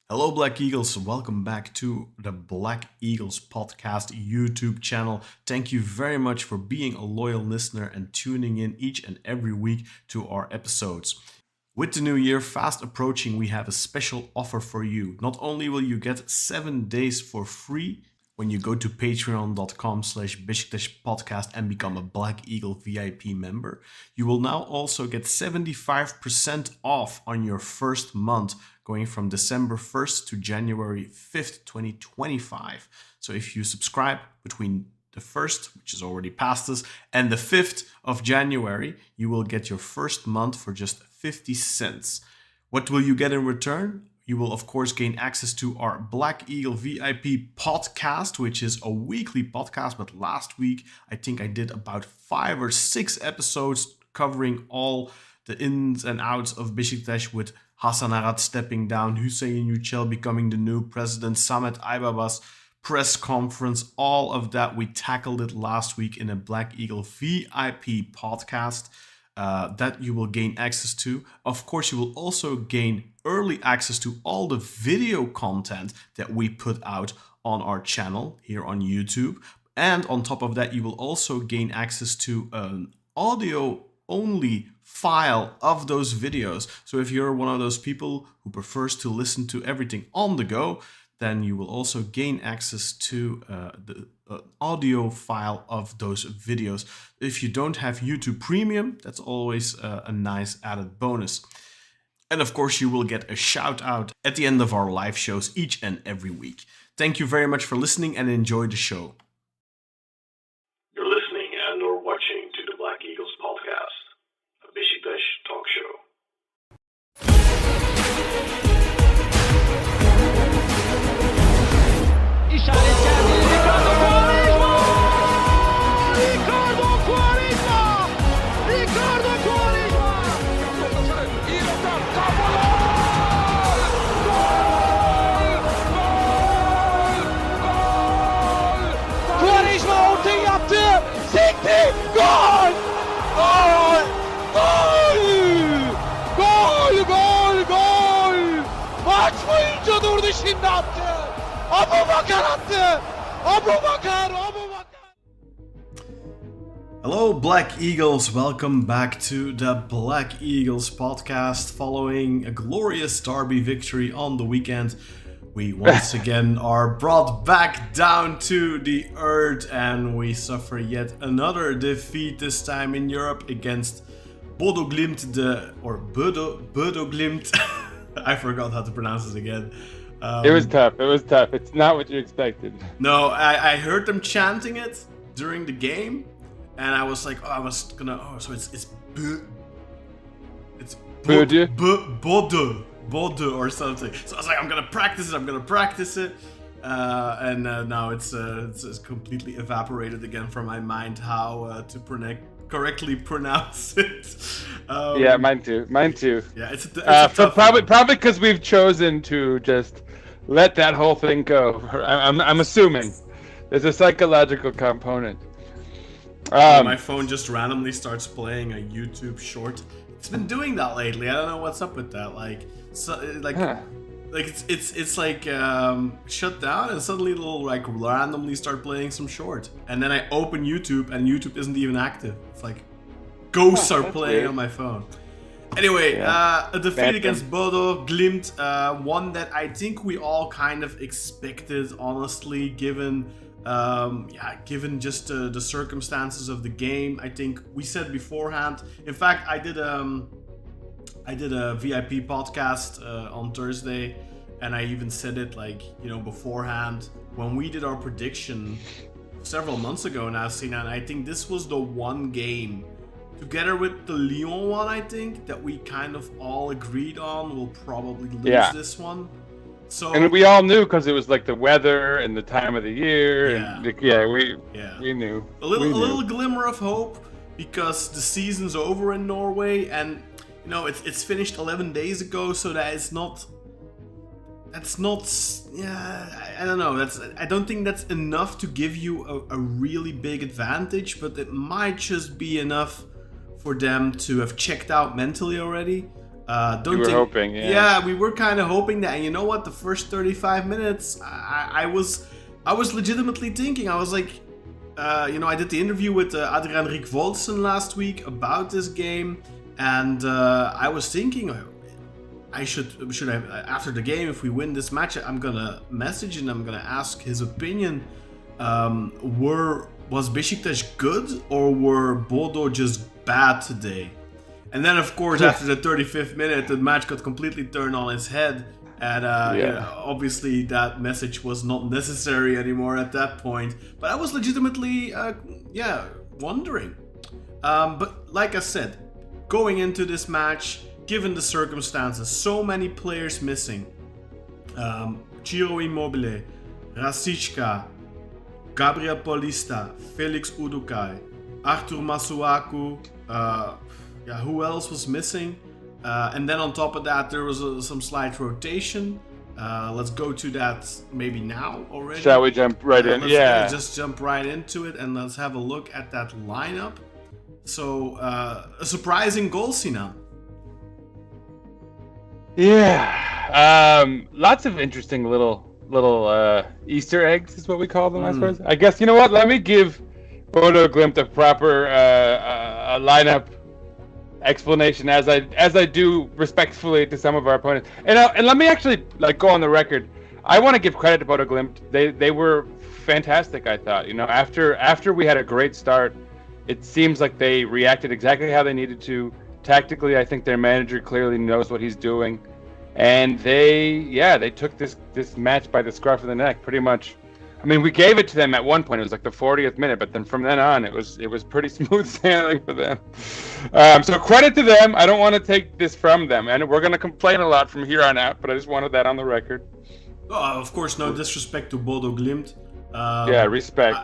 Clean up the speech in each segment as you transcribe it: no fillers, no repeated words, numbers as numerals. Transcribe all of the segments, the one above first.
Hello, Black Eagles. Welcome back to the Black Eagles podcast YouTube channel. Thank you very much for being a loyal listener and tuning in each and every week to our episodes. With the new year fast approaching, we have a special offer for you. Not only will you get 7 days for free when you go to patreon.com/Beşiktaş podcast and become a Black Eagle VIP member, you will now also get 75% off on your first month going from December 1st to January 5th, 2025. So if you subscribe between the 1st, which is already past us, and the 5th of January, you will get your first month for just 50 cents. What will you get in return? You will, of course, gain access to our Black Eagle VIP podcast, which is a weekly podcast. But last week, I think I did about 5 or 6 episodes covering all the ins and outs of Beşiktaş, with Hasan Arat stepping down, Hüseyin Yücel becoming the new president, Samet Aybabas press conference, all of that. We tackled it last week in a Black Eagle VIP podcast that you will gain access to. Of course, you will also gain early access to all the video content that we put out on our channel here on YouTube. And on top of that, you will also gain access to an audio-only file of those videos. So if you're one of those people who prefers to listen to everything on the go, then you will also gain access to the audio file of those videos. If you don't have YouTube Premium, that's always a nice added bonus. And of course, you will get a shout out at the end of our live shows each and every week. Thank you very much for listening and enjoy the show. You're listening and or watching to the Black Eagles podcast, a Beşiktaş talk show. İşaret geldi. Ricardo Quaresma! Ricardo Quaresma! Ricardo Quaresma! İyi nokta. Gol! Quaresma ortayı yaptı. Sekti. Gol! Gol! Gol! Gol! Gol! Gol! Maç boyunca durdu, şimdi attı. Abu Bakar attı. Abu Bakar. Hello, Black Eagles. Welcome back to the Black Eagles podcast. Following a glorious derby victory on the weekend, we once again are brought back down to the earth and we suffer yet another defeat, this time in Europe against Bodø Glimt, Bodø Glimt. I forgot how to pronounce it again. It was tough. It's not what you expected. No, I heard them chanting it during the game, and I was like, so it's Bodø or something. So I was like, I'm gonna practice it, and now it's completely evaporated again from my mind how to correctly pronounce it. Yeah, mine too. Yeah, it's probably because we've chosen to just let that whole thing go. I'm assuming there's a psychological component. My phone just randomly starts playing a YouTube short. It's been doing that lately. I don't know what's up with that. It's like shut down and suddenly it'll like randomly start playing some short. And then I open YouTube and YouTube isn't even active. It's like ghosts are playing weird on my phone. Anyway, a defeat against Bodø Glimt, one that I think we all kind of expected, honestly, given just the circumstances of the game. I think we said beforehand. In fact, I did a VIP podcast on Thursday, and I even said it beforehand when we did our prediction several months ago now, Sinan. I think this was the one game, together with the Lyon one, I think, that we kind of all agreed on will probably lose this one. So, and we all knew because it was like the weather and the time of the year. Yeah. We knew. A little glimmer of hope, because the season's over in Norway, and it's finished 11 days ago, so that it's not. That's not. Yeah, I don't know. I don't think that's enough to give you a really big advantage, but it might just be enough for them to have checked out mentally already. You were hoping, yeah. Yeah, we were kind of hoping that. And you know what? The first 35 minutes, I was legitimately thinking. I was like, I did the interview with Adrian Rickwoldsen last week about this game, and I was thinking I should have, after the game, if we win this match, I'm gonna message and I'm gonna ask his opinion. Was Beşiktaş good, or were Bodø just bad today? And then, of course, after the 35th minute, the match got completely turned on its head. And obviously that message was not necessary anymore at that point. But I was legitimately, wondering. But like I said, going into this match, given the circumstances, so many players missing. Ciro Immobile, Rashica, Gabriel Paulista, Felix Udukai, Arthur Masuaku, who else was missing? And then on top of that, there was some slight rotation. Let's go to that maybe now already. Shall we jump right in? Yeah. Just jump right into it and let's have a look at that lineup. So, a surprising goal, Sinan. Yeah. Lots of interesting little Easter eggs is what we call them, I suppose. I guess, you know what? Let me give Bodø Glimt a proper lineup explanation as I do respectfully to some of our opponents. And let me actually go on the record. I want to give credit to Bodø Glimt. They were fantastic, I thought. After we had a great start, it seems like they reacted exactly how they needed to. Tactically, I think their manager clearly knows what he's doing. And they took this match by the scruff of the neck, pretty much. I mean, we gave it to them at one point. It was like the 40th minute, but then from then on, it was pretty smooth sailing for them. So credit to them. I don't want to take this from them, and we're going to complain a lot from here on out. But I just wanted that on the record. Of course, no disrespect to Bodø Glimt. Respect.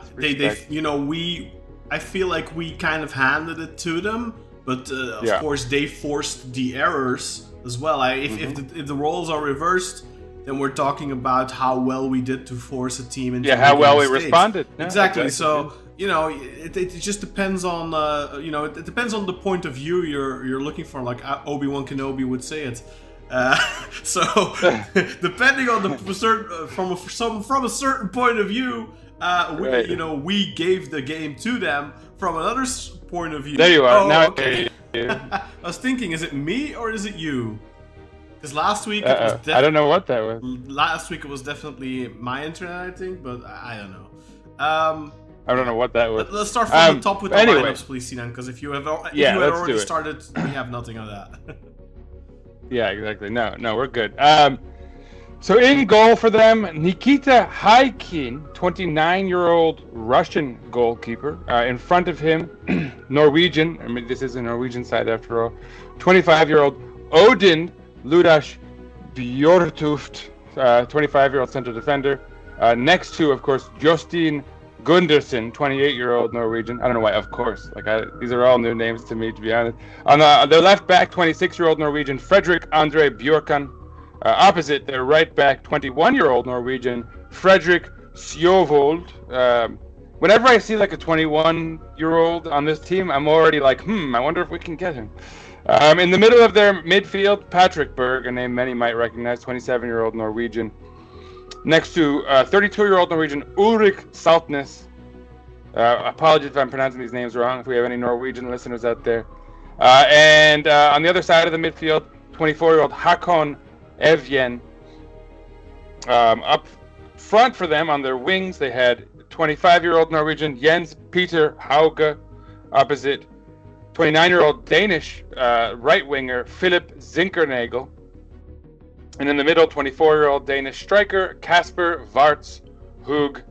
I feel like we kind of handed it to them, but of course they forced the errors as well. If the roles are reversed, then we're talking about how well we did to force a team into how well we mistakes. responded. Exactly. So it just depends on it depends on the point of view you're looking for. Like Obi-Wan Kenobi would say it. So depending on from a certain point of view, we gave the game to them. From another point of view. There you are. Now okay. I was thinking, is it me or is it you? Because last week it was I don't know what that was. Last week it was definitely my internet, I think, but I don't know. I don't know what that was. Let's start from the top with the lineups, please, Sinan. Because if you had already started, we have nothing on that. Yeah, exactly. No, we're good. So in goal for them, Nikita Haikin, 29-year-old Russian goalkeeper. In front of him, Norwegian. I mean, this is a Norwegian side after all. 25-year-old Odin Ludas Bjortuft, 25-year-old central defender. Next to, of course, Justin Gundersen, 28-year-old Norwegian. I don't know why, of course. These are all new names to me, to be honest. On their left back, 26-year-old Norwegian Fredrik Andre Bjorkan. Opposite their right back, 21-year-old Norwegian Fredrik Sjovold. Whenever I see a 21-year-old on this team, I'm already like, I wonder if we can get him. In the middle of their midfield, Patrick Berg, a name many might recognize, 27-year-old Norwegian. Next to 32-year-old Norwegian Ulrik Saltnes. Apologies if I'm pronouncing these names wrong, if we have any Norwegian listeners out there. And on the other side of the midfield, 24-year-old Hakon Evjen. Up front for them on their wings, they had 25-year-old Norwegian Jens Peter Hauge. Opposite, 29-year-old Danish right winger Philip Zinkernagel. And in the middle, 24-year-old Danish striker Kasper Varts Hug.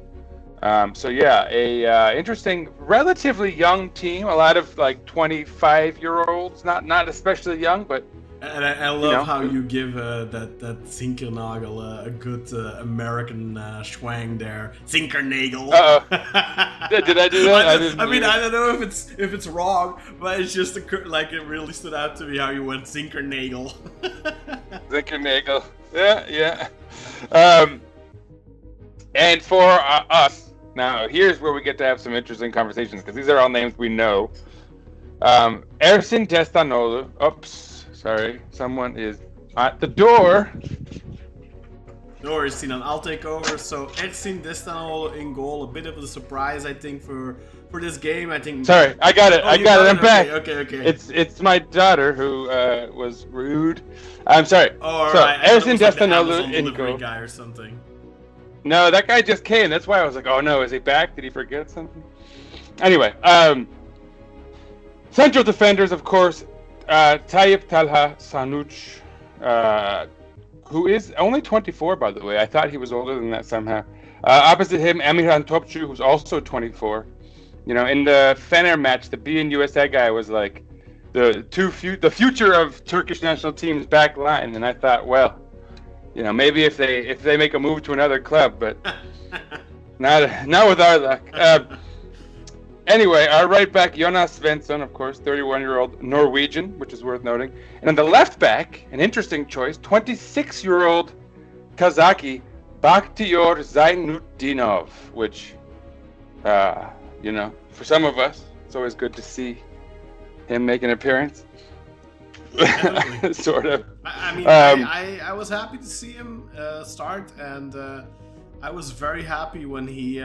A interesting, relatively young team. A lot of 25-year-olds, not especially young, but. And I love how you give that Zinkernagel a good American swang there. Zinkernagel. Did I do that? I don't know if it's wrong, but it's just it really stood out to me how you went Zinkernagel. Zinkernagel. Yeah. And for us, now here's where we get to have some interesting conversations, because these are all names we know. Ersin Destanolu. Oops. Sorry, someone is at the door. No worries, Sinan. I'll take over. So Ersin Destanol in goal. A bit of a surprise, I think, for this game. I think. Sorry, I got it. Oh, I got it. I'm back. Okay. It's my daughter who was rude. I'm sorry. Oh, all so right. Ersin Like Destanol in goal. guy or something. No, that guy just came. That's why I was like, oh no, is he back? Did he forget something? Anyway, central defenders, of course, Tayyip Talha Sanuch, who is only 24, by the way. I thought he was older than that somehow. Opposite him, Emirhan Topçu, who's also 24. You know, in the Fener match, the beIN USA guy was like the future of Turkish national team's back line, and I thought, well, you know, maybe if they make a move to another club, but not with our luck. Anyway, our right back, Jonas Svensson, of course, 31-year-old Norwegian, which is worth noting. And on the left back, an interesting choice, 26-year-old Kazaki, Bahtiyar Zaynutdinov, which, you know, for some of us, it's always good to see him make an appearance. Sort of. I mean, I was happy to see him start, and I was very happy when he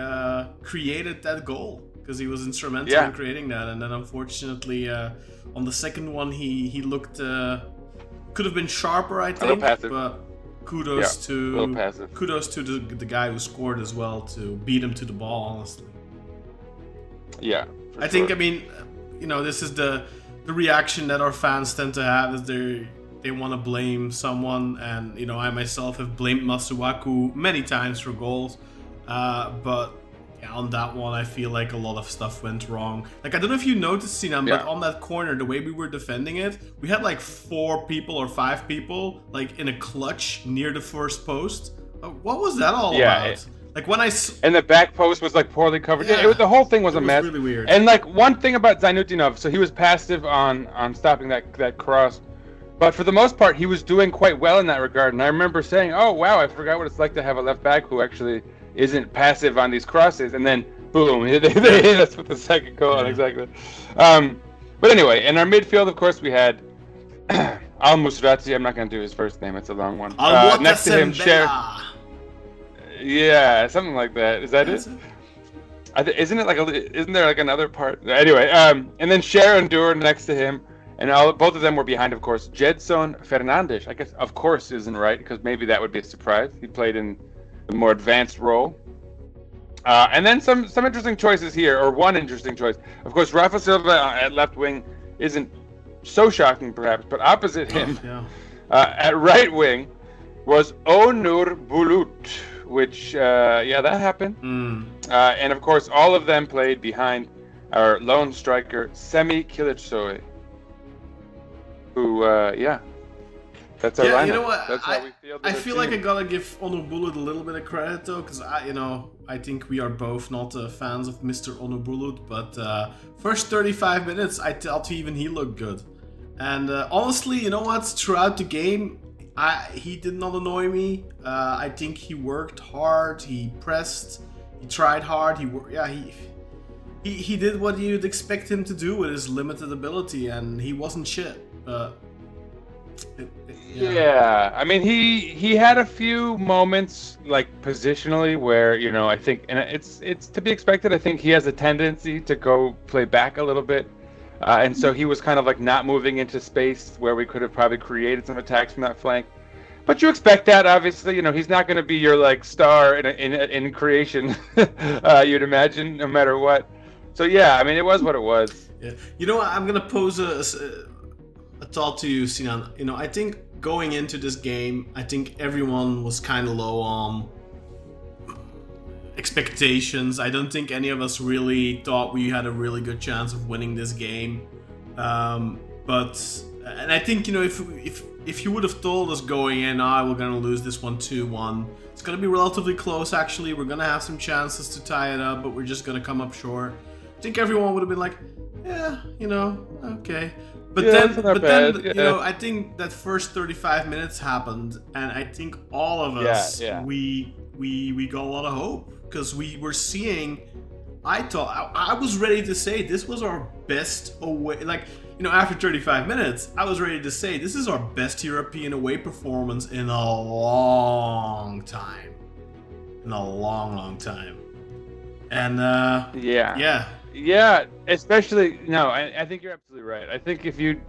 created that goal, because he was instrumental in creating that. And then unfortunately, on the second one, he looked could have been sharper, I think. But kudos to the guy who scored as well, to beat him to the ball. Honestly. Yeah. I think. I mean, you know, this is the reaction that our fans tend to have, is they want to blame someone, and you know, I myself have blamed Masuaku many times for goals, but yeah, on that one I feel like a lot of stuff went wrong. Like, I don't know if you noticed, Sinan, but on that corner, the way we were defending it, we had like 4 people or 5 people like in a clutch near the first post. What was that all about? Like when and the back post was like poorly covered. Yeah, the whole thing was a mess. Really weird. And like one thing about Zaynutdinov, so he was passive on stopping that cross, but for the most part he was doing quite well in that regard. And I remember saying, "Oh wow, I forgot what it's like to have a left back who actually isn't passive on these crosses." And then boom, they hit us with the second goal. Yeah. Exactly. But anyway, in our midfield, of course, we had Al Musrati. I'm not going to do his first name; it's a long one. Next to him, Yeah, something like that. Is that it? Isn't there like another part? Anyway, and then Sharon Dur next to him, and both of them were behind, of course. Gedson Fernandes, I guess, of course, isn't right, because maybe that would be a surprise. He played in a more advanced role. And then some interesting choices here, or one interesting choice. Of course, Rafa Silva at left wing isn't so shocking, perhaps, but opposite him, at right wing, was Onur Bulut, which, that happened. And of course, all of them played behind our lone striker, Semi Kilicsoy, who, that's our lineup. You know what? That's how we feel. I feel like I gotta give Onur Bulut a little bit of credit, though, because I think we are both not fans of Mr. Onur Bulut, but first 35 minutes, I thought even he looked good. And honestly, you know what? Throughout the game, he did not annoy me. I think he worked hard. He pressed. He tried hard. He did what you'd expect him to do with his limited ability, and he wasn't shit. I mean, he had a few moments, like positionally, where, you know, I think, and it's to be expected. I think he has a tendency to go play back a little bit. And so he was kind of like not moving into space where we could have probably created some attacks from that flank. But you expect that, obviously. You know, he's not going to be your like star in creation, you'd imagine, no matter what. So yeah, I mean, it was what it was. Yeah. You know what? I'm going to pose a thought to you, Sinan. You know, I think going into this game, I think everyone was kind of low on expectations. I don't think any of us really thought we had a really good chance of winning this game. And I think, you know, if you would have told us going in, we're gonna lose this one 2-1, it's gonna be relatively close. Actually, we're gonna have some chances to tie it up, but we're just gonna come up short. I think everyone would have been like, yeah, you know, okay. But then, you know, I think that first 35 minutes happened, and I think all of us, we got a lot of hope, because we were seeing. I was ready to say this was our best away. Like, after 35 minutes, I was ready to say this is our best European away performance in a long time. In a long, long time. And yeah, especially I think you're absolutely right. I think if you,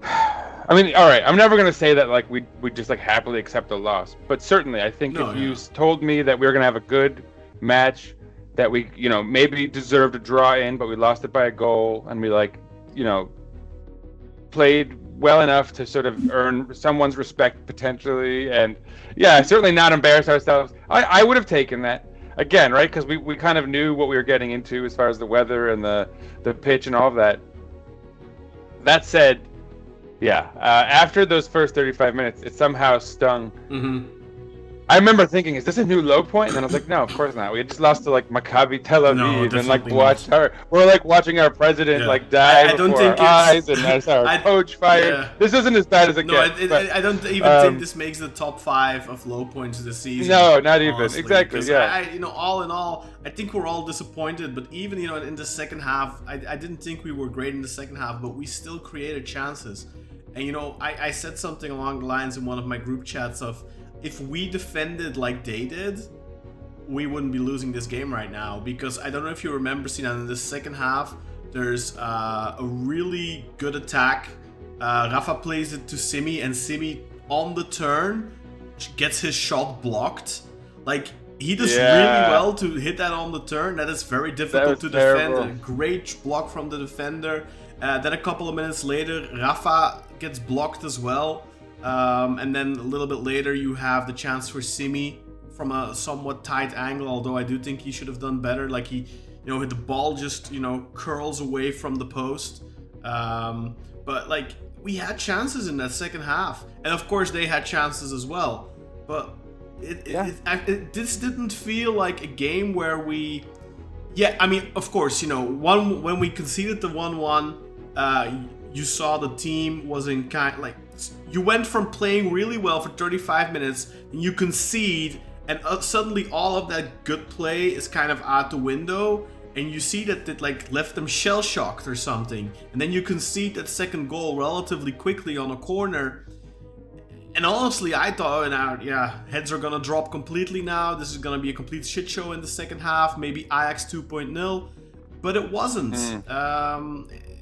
I mean, all right, I'm never gonna say that like we just like happily accept a loss, but certainly I think if you told me that we were gonna have a good match, that we maybe deserved a draw in, but we lost it by a goal, and we played well enough to sort of earn someone's respect potentially, and certainly not embarrass ourselves. I would have taken that. Again, right? Because we kind of knew what we were getting into as far as the weather and the pitch and all of that. That said, after those first 35 minutes, it somehow stung. Mm-hmm. I remember thinking, is this a new low point? And then I was like, no, of course not. We had just lost to like Maccabi Tel Aviv and we're like watching our president die before our eyes and our coach fired. Yeah. This isn't as bad as it gets. I don't even think this makes the top 5 of low points of the season. No, not even. Honestly. Exactly. Yeah. All in all, I think we're all disappointed. But even in the second half, I didn't think we were great in the second half, but we still created chances. And I said something along the lines in one of my group chats of, if we defended like they did, we wouldn't be losing this game right now. Because I don't know if you remember, Sinan, in the second half, there's a really good attack. Rafa plays it to Simi, and Simi on the turn gets his shot blocked. Like, he does really well to hit that on the turn. That is very difficult to defend. A great block from the defender. Then a couple of minutes later, Rafa gets blocked as well. And then a little bit later, you have the chance for Simi from a somewhat tight angle, although I do think he should have done better. Like, he, the ball just, curls away from the post. But, like, we had chances in that second half. And, of course, they had chances as well. But this didn't feel like a game where we... Yeah, I mean, of course, when we conceded the 1-1, you saw the team was in you went from playing really well for 35 minutes, and you concede, and suddenly all of that good play is kind of out the window, and you see that it left them shell-shocked or something, and then you concede that second goal relatively quickly on a corner. And honestly, I thought, heads are gonna drop completely now. This is gonna be a complete shit show in the second half, maybe Ajax 2.0, but it wasn't.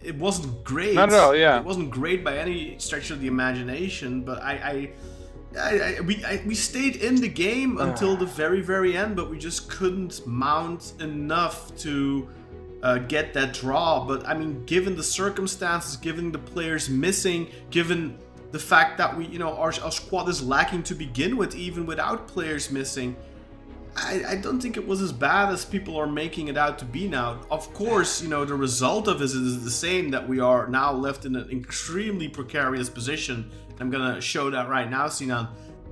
It wasn't great. Not at all, yeah. It wasn't great by any stretch of the imagination, but we stayed in the game until the very, very end, but we just couldn't mount enough to get that draw. But I mean, given the circumstances, given the players missing, given the fact that our squad is lacking to begin with, even without players missing, I don't think it was as bad as people are making it out to be now. Of course, the result of this is the same, that we are now left in an extremely precarious position. I'm gonna show that right now, Sinan.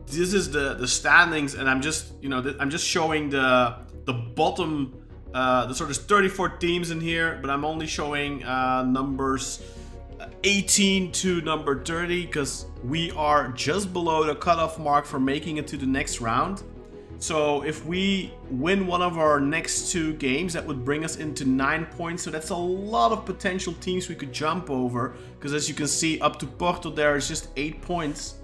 This is the standings, and I'm just showing the bottom. There's 34 teams in here, but I'm only showing numbers 18 to number 30 because we are just below the cutoff mark for making it to the next round. So if we win one of our next 2 games, that would bring us into 9 points. So that's a lot of potential teams we could jump over. Because as you can see, up to Porto there is just 8 points.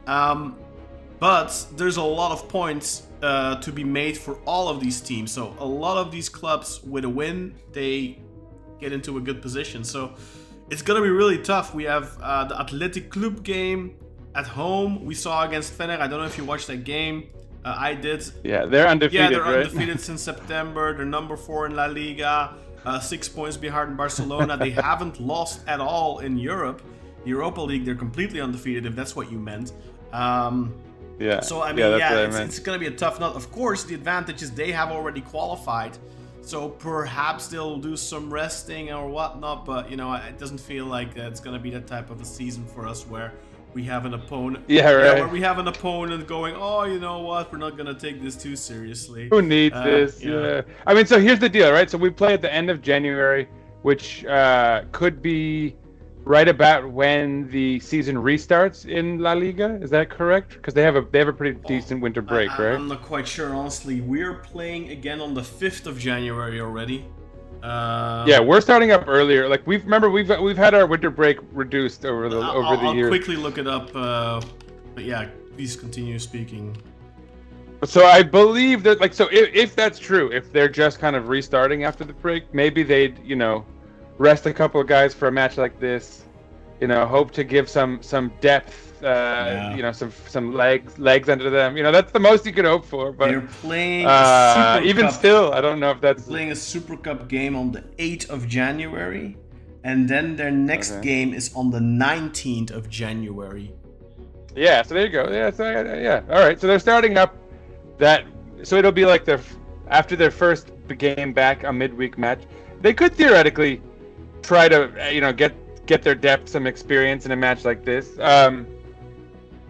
But there's a lot of points to be made for all of these teams. So a lot of these clubs with a win, they get into a good position. So it's going to be really tough. We have the Athletic Club game at home. We saw against Fener. I don't know if you watched that game. I did. Yeah, they're undefeated. Yeah, they're undefeated since September. They're number 4 in La Liga, 6 points behind Barcelona. They haven't lost at all in Europe. The Europa League, they're completely undefeated, if that's what you meant. So I mean, it's going to be a tough nut. Of course, the advantage is they have already qualified, so perhaps they'll do some resting or whatnot. But it doesn't feel like it's going to be that type of a season for us where we have an opponent. Where we have an opponent going, oh, you know what? We're not gonna take this too seriously. Who needs this? Yeah. I mean, so here's the deal, right? So we play at the end of January, which could be right about when the season restarts in La Liga. Is that correct? Because they have a pretty decent winter break, right? I'm not quite sure, honestly. We're playing again on the 5th of January already. Yeah, we're starting up earlier. Like we've had our winter break reduced over the years. I'll quickly look it up. But yeah, please continue speaking. So I believe that, like, so if that's true, if they're just kind of restarting after the break, maybe they'd, rest a couple of guys for a match like this, hope to give some depth, some legs under them. That's the most you could hope for. But they're playing a Super even Cup. still, I don't know if that's playing a Super Cup game on the 8th of January, and then their next game is on the 19th of January. Yeah, so there you go. Yeah, so yeah. All right, so they're starting up that. So it'll be like after their first game back, a midweek match. They could theoretically try to get their depth, some experience in a match like this.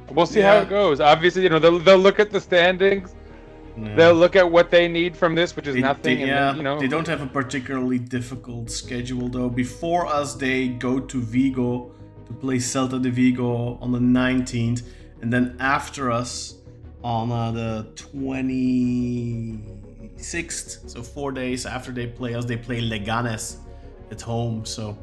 We'll see how it goes. Obviously, they'll look at the standings. No. They'll look at what they need from this, which is nothing. They don't have a particularly difficult schedule though. Before us, they go to Vigo to play Celta de Vigo on the 19th, and then after us on the 26th, so 4 days after they play us, they play Leganes at home. So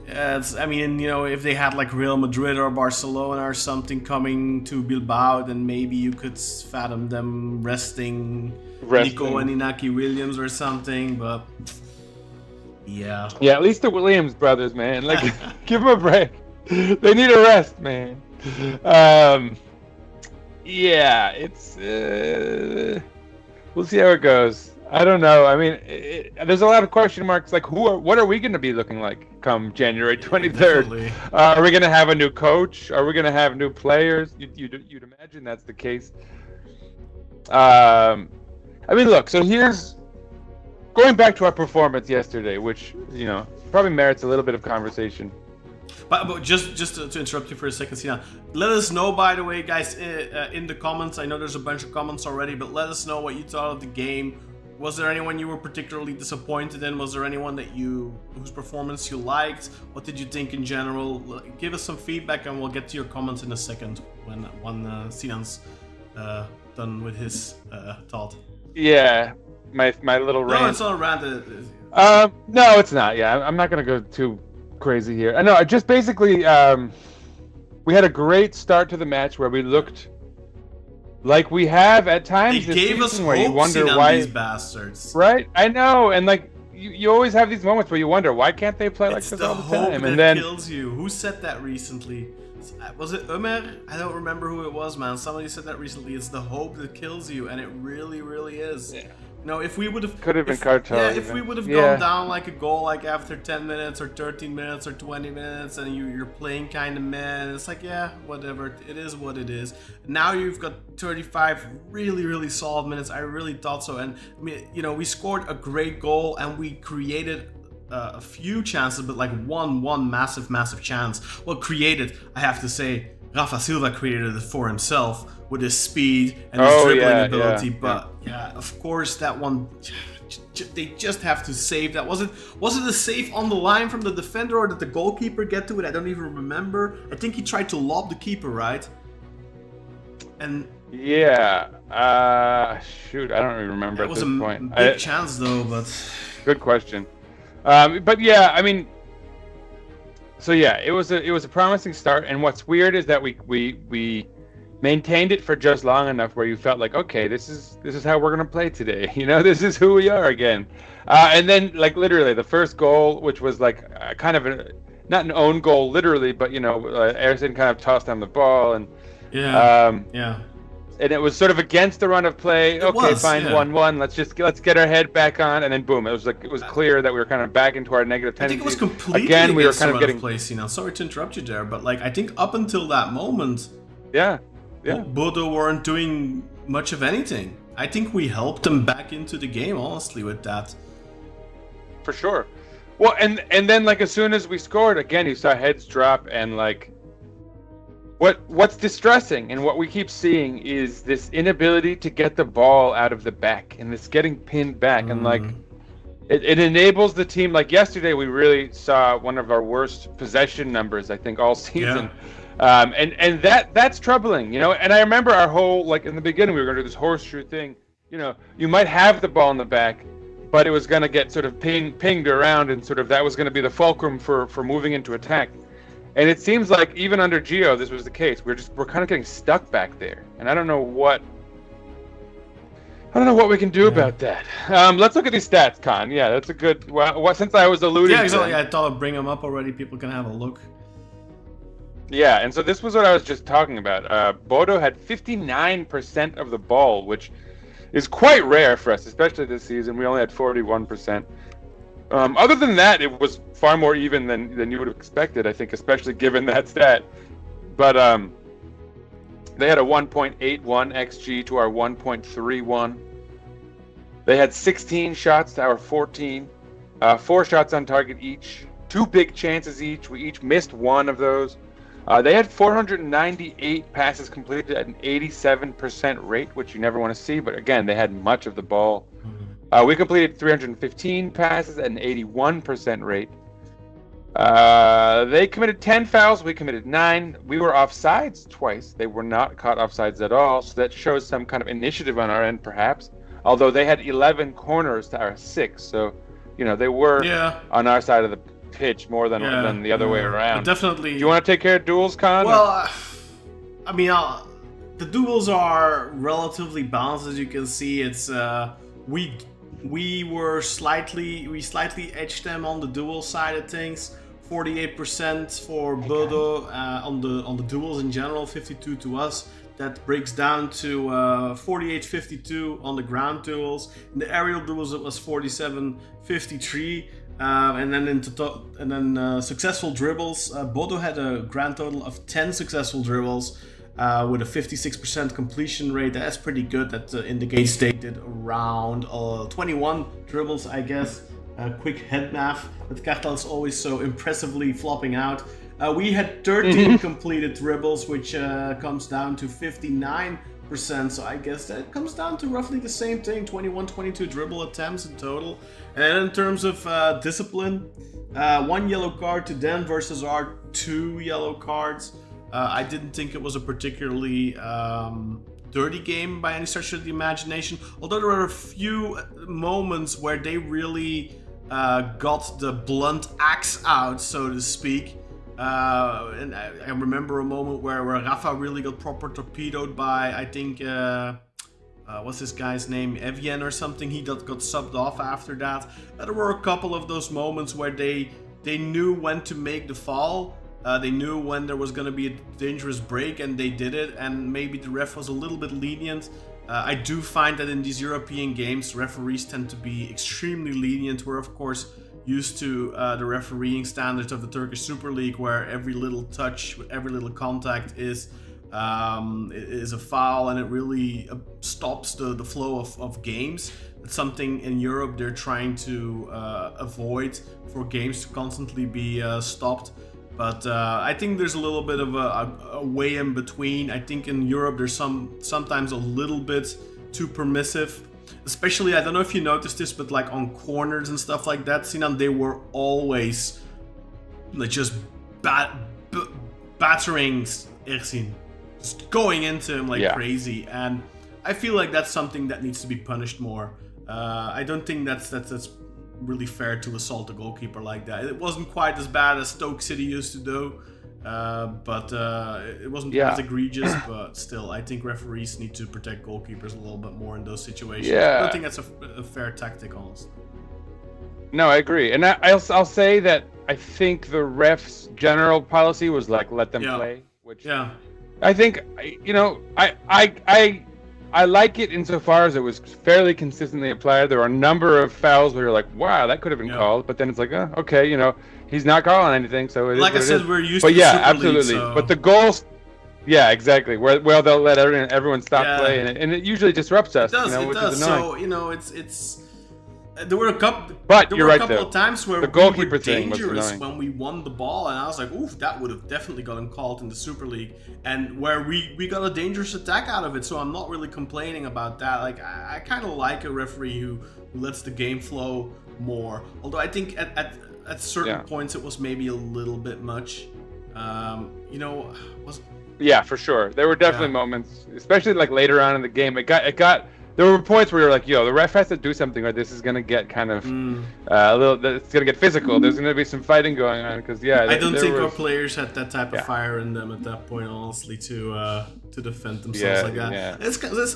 if they had like Real Madrid or Barcelona or something coming to Bilbao, then maybe you could fathom them resting Nico and Inaki Williams or something, but yeah, at least the Williams brothers, man, like give them a break. They need a rest, man. It's we'll see how it goes. I don't know. I mean, there's a lot of question marks. Like, what are we going to be looking like come January 23rd? Are we going to have a new coach? Are we going to have new players? You'd imagine that's the case. Look. So here's going back to our performance yesterday, which probably merits a little bit of conversation. But just to interrupt you for a second, Sina, let us know, by the way, guys, in the comments. I know there's a bunch of comments already, but let us know what you thought of the game. Was there anyone you were particularly disappointed in? Was there anyone whose performance you liked? What did you think in general? Give us some feedback, and we'll get to your comments in a second when Sinan's done with his thought. Yeah, my little rant. No, it's not a rant. No, it's not. Yeah, I'm not gonna go too crazy here. I know. Just basically, we had a great start to the match where we looked like we have at times. They gave us hope, where you wonder why these bastards. Right? I know, and like you always have these moments where you wonder why can't they play like this all the time? And then kills you. Who said that recently? Was it Ömer? I don't remember who it was, man. Somebody said that recently. It's the hope that kills you, and it really, really is. Yeah. If we would have been Cartel. Yeah, if we would have gone down like a goal like after 10 minutes or 13 minutes or 20 minutes and you're playing kind of mad, it's like, yeah, whatever. It is what it is. Now you've got 35 really, really solid minutes. I really thought so. And I mean, we scored a great goal and we created a few chances, but like one massive chance. Well, created, I have to say, Rafa Silva created it for himself with his speed and his dribbling ability. But of course, that one, they just have to save that. Was it a save on the line from the defender, or did the goalkeeper get to it? I don't even remember. I think he tried to lob the keeper, right? And shoot, I don't really remember at this point. It was a big chance though, but good question. But yeah, I mean, so yeah, it was a promising start. And what's weird is that we maintained it for just long enough where you felt like, okay, this is how we're gonna play today. This is who we are again. And then, like, literally the first goal, which was like kind of not an own goal literally, but Ersin kind of tossed down the ball and and it was sort of against the run of play. Okay, fine, 1-1. Let's get our head back on, and then boom, it was clear that we were kind of back into our negative tendencies. I think it was completely again. We were kind of getting play. Sorry to interrupt you there, but like I think up until that moment, Bodø weren't doing much of anything. I think we helped them back into the game, honestly, with that. For sure. Well, and then like as soon as we scored, again, you saw heads drop, and like what's distressing and what we keep seeing is this inability to get the ball out of the back and this getting pinned back, and like it enables the team. Like yesterday, we really saw one of our worst possession numbers, I think, all season. And that's troubling, and I remember our whole, like in the beginning, we were going to do this horseshoe thing, you might have the ball in the back, but it was going to get sort of pinged around, and sort of that was going to be the fulcrum for moving into attack. And it seems like even under Gio, this was the case. We're kind of getting stuck back there, and I don't know what we can do about that. Let's look at these stats, Con. Yeah, that's a good. Well, since I was alluding. Yeah, exactly. I thought I'd bring them up already. People can have a look. Yeah, and so this was what I was just talking about. Bodø had 59% of the ball, which is quite rare for us, especially this season. We only had 41%. Other than that, it was far more even than you would have expected, I think, especially given that stat. But they had a 1.81 xG to our 1.31. They had 16 shots to our 14. 4 shots on target each. 2 big chances each. We each missed one of those. They had 498 passes completed at an 87% rate, which you never want to see. But again, they had much of the ball. We completed 315 passes at an 81% rate. They committed 10 fouls. We committed 9. We were offsides twice. They were not caught offsides at all. So that shows some kind of initiative on our end, perhaps. Although they had 11 corners to our 6. So, they were on our side of the pitch more than the other way around. But definitely. Do you want to take care of duels, Con? Well, the duels are relatively balanced, as you can see. It's we slightly edged them on the duel side of things. 48% for Bodø on the duels in general, 52 to us. That breaks down to 48-52 on the ground duels. In the aerial duels, it was 47-53. And then successful dribbles. Bodø had a grand total of 10 successful dribbles with a 56% completion rate. That's pretty good. That indicates they did around 21 dribbles, I guess. Quick head math. That Kartal is always so impressively flopping out. We had 13 completed dribbles, which comes down to 59%. So I guess that comes down to roughly the same thing, 21-22 dribble attempts in total. And in terms of discipline, 1 yellow card to them versus our 2 yellow cards. I didn't think it was a particularly dirty game by any stretch of the imagination, although there were a few moments where they really got the blunt axe out, so to speak. And I remember a moment where Rafa really got proper torpedoed by, I think, what's this guy's name? Evian or something. He got subbed off after that. There were a couple of those moments where they knew when to make the foul. They knew when there was going to be a dangerous break, and they did it. And maybe the ref was a little bit lenient. I do find that in these European games, referees tend to be extremely lenient. We're, of course, used to the refereeing standards of the Turkish Super League, where every little touch, every little contact is a foul, and it really stops the flow of games. It's something in Europe they're trying to avoid, for games to constantly be stopped. But I think there's a little bit of a way in between. I think in Europe there's sometimes a little bit too permissive. Especially, I don't know if you noticed this, but like on corners and stuff like that, Sinan, they were always like just battering Ersin, just going into him like crazy. And I feel like that's something that needs to be punished more. I don't think that's really fair to assault a goalkeeper like that. It wasn't quite as bad as Stoke City used to do, but it wasn't as egregious. But still, I think referees need to protect goalkeepers a little bit more in those situations. I don't think that's a fair tactic, honestly. No, I agree, and I'll say that I think the refs' general policy was like let them play, which I think I like it insofar as it was fairly consistently applied. There were a number of fouls where you're like, wow, that could have been called. But then it's like, okay, he's not calling anything. So it like is I said, is. We're used but to yeah, Super absolutely. League, so. But the goals, exactly. Well, they'll let everyone stop play, and it usually disrupts us. It does. Which is annoying. So it's. There were a couple. But there you're were a right, couple though. of times where the we goalkeeper were thing was dangerous annoying. when we won the ball, and I was like, "Oof, that would have definitely gotten called in the Super League." And where we got a dangerous attack out of it, so I'm not really complaining about that. Like I kind of like a referee who lets the game flow more. Although I think at certain points it was maybe a little bit much. Yeah, for sure. There were definitely moments, especially like later on in the game. It got there were points where you're like, yo, the ref has to do something, or this is gonna get kind of a little. It's gonna get physical. There's gonna be some fighting going on because I don't think our players had that type of fire in them at that point, honestly, to defend themselves like that. Yeah.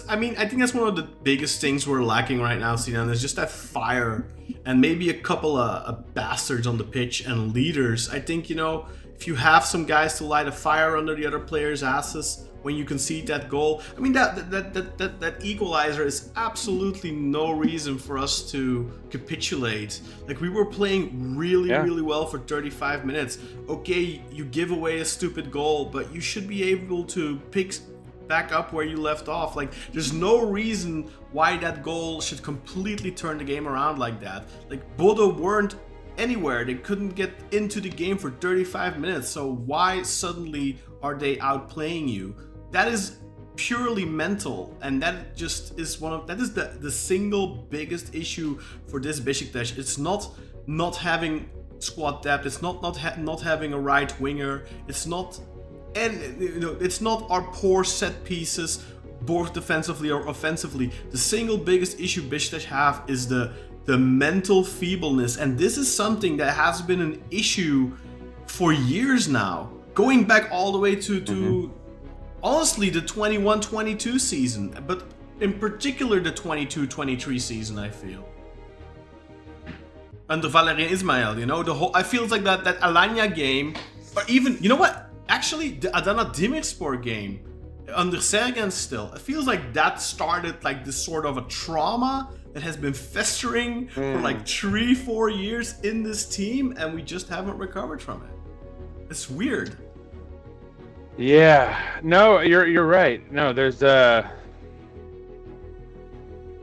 I mean, I think that's one of the biggest things we're lacking right now, Sinan, is just that fire and maybe a couple of bastards on the pitch and leaders. I think, you know, if you have some guys to light a fire under the other players' asses when you concede that goal, I mean, that equalizer is absolutely no reason for us to capitulate. Like, we were playing really well for 35 minutes. Okay, you give away a stupid goal, but you should be able to pick back up where you left off. Like, there's no reason why that goal should completely turn the game around like that. Like, Bodø weren't anywhere. They couldn't get into the game for 35 minutes. So why suddenly are they outplaying you? That is purely mental, and that just is the single biggest issue for this Beşiktaş. It's not having squad depth. It's not having a right winger. It's not, and you know, it's not our poor set pieces, both defensively or offensively. The single biggest issue Beşiktaş have is the mental feebleness, and this is something that has been an issue for years now, going back all the way to honestly the 21-22 season, but in particular the 22-23 season, I feel. Under Valérien Ismaël, you know, I feel like that Alanya game, or even, you know what, actually the Adana Demirspor game under Sergen still, it feels like that started like this sort of a trauma that has been festering for like 3-4 years in this team, and we just haven't recovered from it. It's weird. Yeah, no, you're right. No, there's I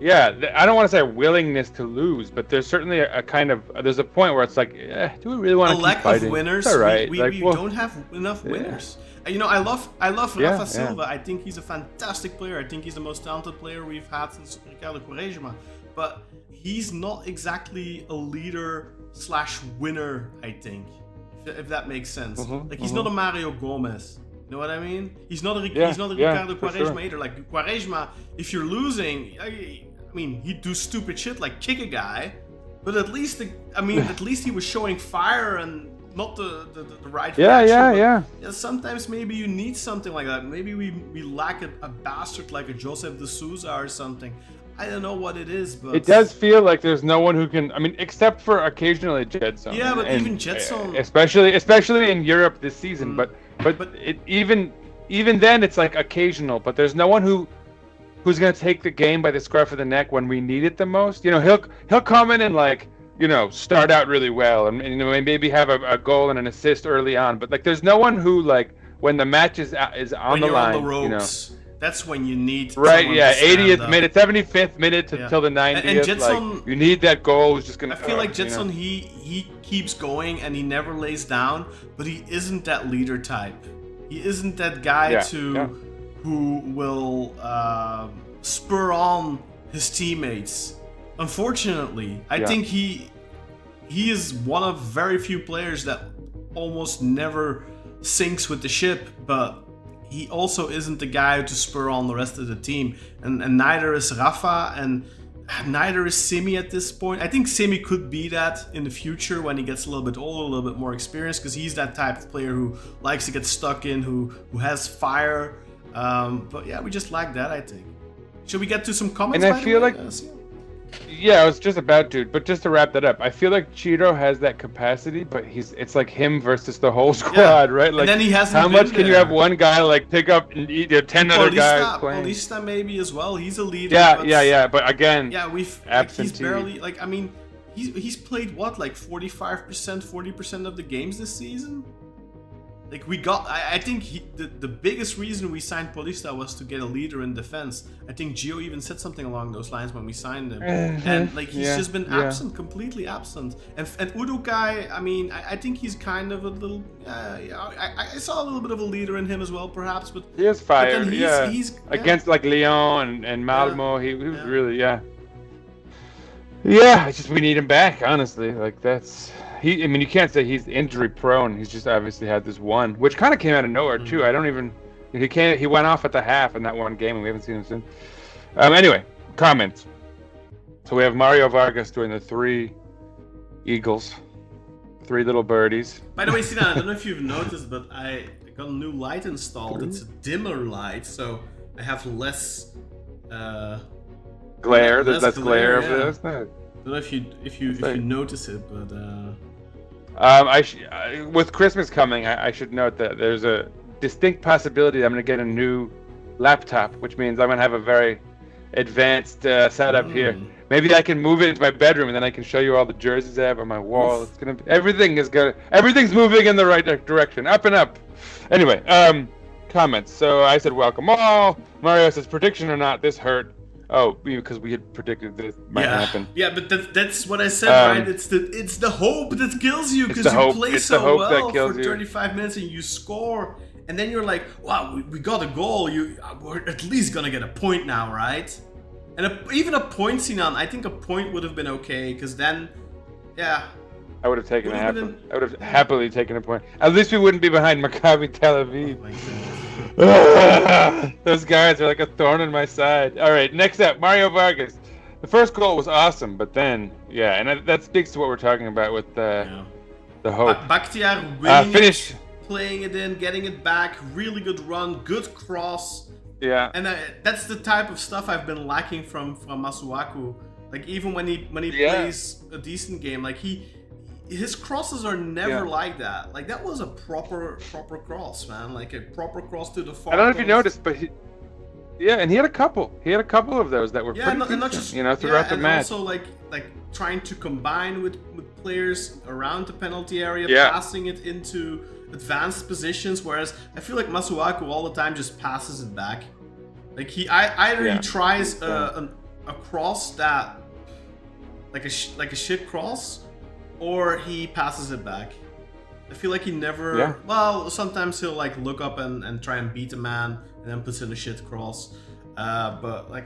don't want to say a willingness to lose, but there's certainly a kind of, there's a point where it's like, do we really want to keep fighting? A lack of winners. It's all right. We don't have enough winners. You know, I love Rafa Silva. I think he's a fantastic player. I think he's the most talented player we've had since Ricardo Quaresma. But he's not exactly a leader/winner, I think, if that makes sense. Like, he's not a Mario Gomez. You know what I mean? He's not a Ricardo Quaresma either. Like, Quaresma, if you're losing, I mean, he'd do stupid shit like kick a guy, but at least he was showing fire and not the right reaction. Yeah, sometimes maybe you need something like that. Maybe we lack a bastard like a Joseph de Souza or something. I don't know what it is, but it does feel like there's no one who can. I mean, except for occasionally Gedson. Yeah, but even Gedson, especially in Europe this season. But even then, it's like occasional. But there's no one who's gonna take the game by the scruff of the neck when we need it the most. You know, he'll come in and, like, you know, start out really well and you know, maybe have a goal and an assist early on. But like, there's no one who, like, when the match is on the line, on the ropes, you know. That's when you need 80th minute, 75th minute till the 90th. And Gedson, like, you need that goal. Who's just gonna? I feel like Gedson, he keeps going and he never lays down, but he isn't that leader type. He isn't that guy who will spur on his teammates. Unfortunately, I think he is one of very few players that almost never sinks with the ship, but he also isn't the guy to spur on the rest of the team, and neither is Rafa, and neither is Simi at this point. I think Simi could be that in the future when he gets a little bit older, a little bit more experienced, because he's that type of player who likes to get stuck in, who has fire. But yeah, we just lack that, I think. Should we get to some comments? And I feel like, yeah, I was just about to, but just to wrap that up, I feel like Chiro has that capacity, but it's like him versus the whole squad, right? Like, and then he hasn't how much can you have one guy like pick up and eat 10 other guys playing? Paulista maybe as well. He's a leader. Yeah. But again, he's barely, like, I mean, he's played what, like 45%, 40% of the games this season. Like, I think the biggest reason we signed Paulista was to get a leader in defense. I think Gio even said something along those lines when we signed him. And like, he's just been absent, completely absent. And Udukai, I mean, I think he's kind of a little. I saw a little bit of a leader in him as well, perhaps. But he is fire. He's against like Lyon and Malmo. He was really It's just we need him back. Honestly, like that's. I mean, you can't say he's injury prone. He's just obviously had this one, which kind of came out of nowhere too. I don't even. He went off at the half in that one game, and we haven't seen him since. Anyway, comments. So we have Mario Vargas doing the 3 eagles, 3 little birdies. By the way, Sinan, I don't know if you've noticed, but I got a new light installed. It's a dimmer light, so I have less Glare. less That's glare yeah. over there. That's nice. I don't know if you notice it, but with Christmas coming, I should note that there's a distinct possibility I'm going to get a new laptop, which means I'm going to have a very advanced setup here. Maybe I can move it into my bedroom, and then I can show you all the jerseys I have on my wall. It's gonna be, everything's moving in the right direction, up and up. Anyway, comments. So I said welcome all. Mario says prediction or not, this hurt. Oh, because we had predicted this might happen. Yeah, but that's what I said, right? It's the hope that kills you, because you play so well for 35 minutes and you score, and then you're like, wow, we got a goal. We're at least gonna get a point now, right? And even a point, Sinan, I think a point would have been okay, because then, yeah. I would have taken I would have happily taken a point. At least we wouldn't be behind Maccabi Tel Aviv. Those guys are like a thorn in my side. All right, next up, Mario Vargas. The first goal was awesome, but then, yeah, and that speaks to what we're talking about with the hope. Bakhtiar winning finish. Playing it in, getting it back, really good run, good cross. Yeah, and that's the type of stuff I've been lacking from Masuaku. Like even when he plays a decent game, like his crosses are never like that. Like that was a proper cross, man. Like a proper cross to the far. I don't know if you noticed, but and he had a couple. He had a couple of those that were pretty decent, not just, throughout the match. Also like trying to combine with players around the penalty area, passing it into advanced positions, whereas I feel like Masuaku all the time just passes it back. Like he tries a cross that like a shit cross, or he passes it back. I feel like he never. Well, sometimes he'll like look up and try and beat a man, and then puts in a shit cross. But like,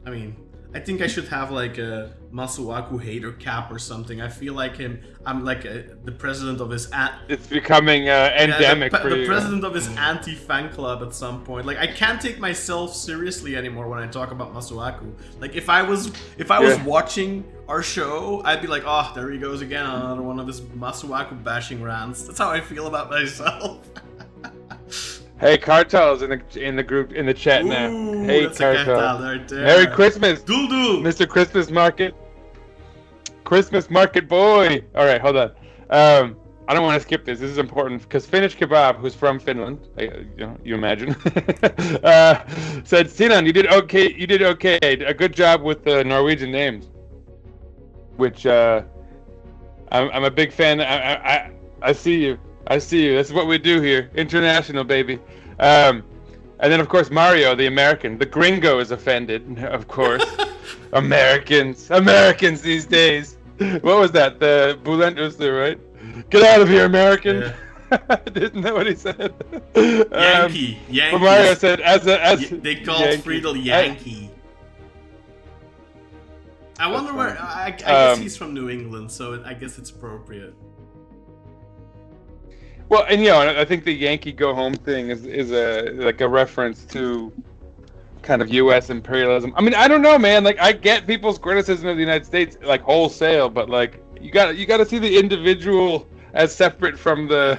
I mean, I think I should have like a Masuaku hater cap or something. I feel like I'm like the president of his It's becoming endemic for you. The president of his anti-fan club at some point. Like I can't take myself seriously anymore when I talk about Masuaku. Like if I was watching our show, I'd be like, oh, there he goes again, another one of his Masuaku bashing rants. That's how I feel about myself. Hey, Cartel's in the group in the chat now. Hey, Cartel. Right there. Merry Christmas, Dul. Mr. Christmas Market. Christmas Market boy. All right, hold on. I don't want to skip this. This is important because Finnish Kebab, who's from Finland, you imagine, said, Sinan, you did okay. You did okay. A good job with the Norwegian names, which I'm a big fan. I see you. I see you. That's what we do here. International, baby. And then, of course, Mario, the American. The gringo is offended, of course. Americans these days. What was that? The Bulent Uslu, right? Get out of here, American. Yeah. Isn't that what he said? Yankee. But Mario said, as they called Friedel Yankee. I wonder where. I guess he's from New England, so I guess it's appropriate. Well, and I think the Yankee go home thing is a reference to kind of U.S. imperialism. I mean, I don't know, man. Like, I get people's criticism of the United States like wholesale, but like you got to see the individual as separate from the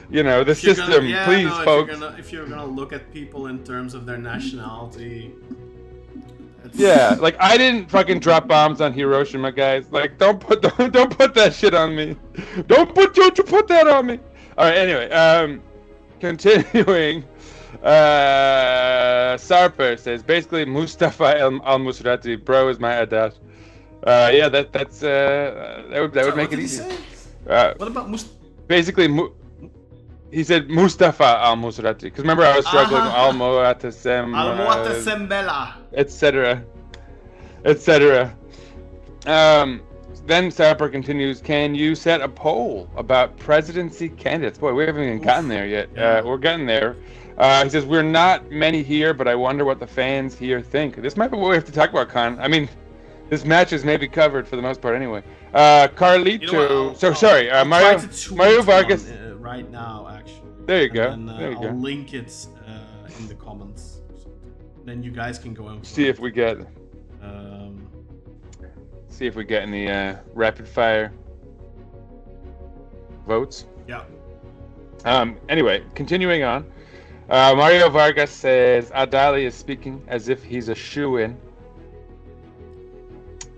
the system. Please, folks. If you're gonna look at people in terms of their nationality. Yeah, like I didn't fucking drop bombs on Hiroshima, guys. Like, don't put that shit on me. Don't put that on me. All right. Anyway, continuing. Sarper says basically Mustafa Al Musrati, bro, is my adat. Yeah, that would make it easy. What about basically? He said Mustafa Al Musrati because remember I was struggling Al Muatasem, etc. Then Sapper continues, can you set a poll about presidency candidates? Boy, we haven't even gotten there yet. We're getting there. He says, we're not many here, but I wonder what the fans here think. This might be what we have to talk about, Con. I mean, this match is maybe covered for the most part anyway. Carlito. Mario Vargas. Right now, actually. There you go. Then, there you go. I'll link it in the comments. then you guys can go in. See if we get any rapid fire votes. Yeah. Anyway, continuing on. Mario Vargas says Adali is speaking as if he's a shoo-in.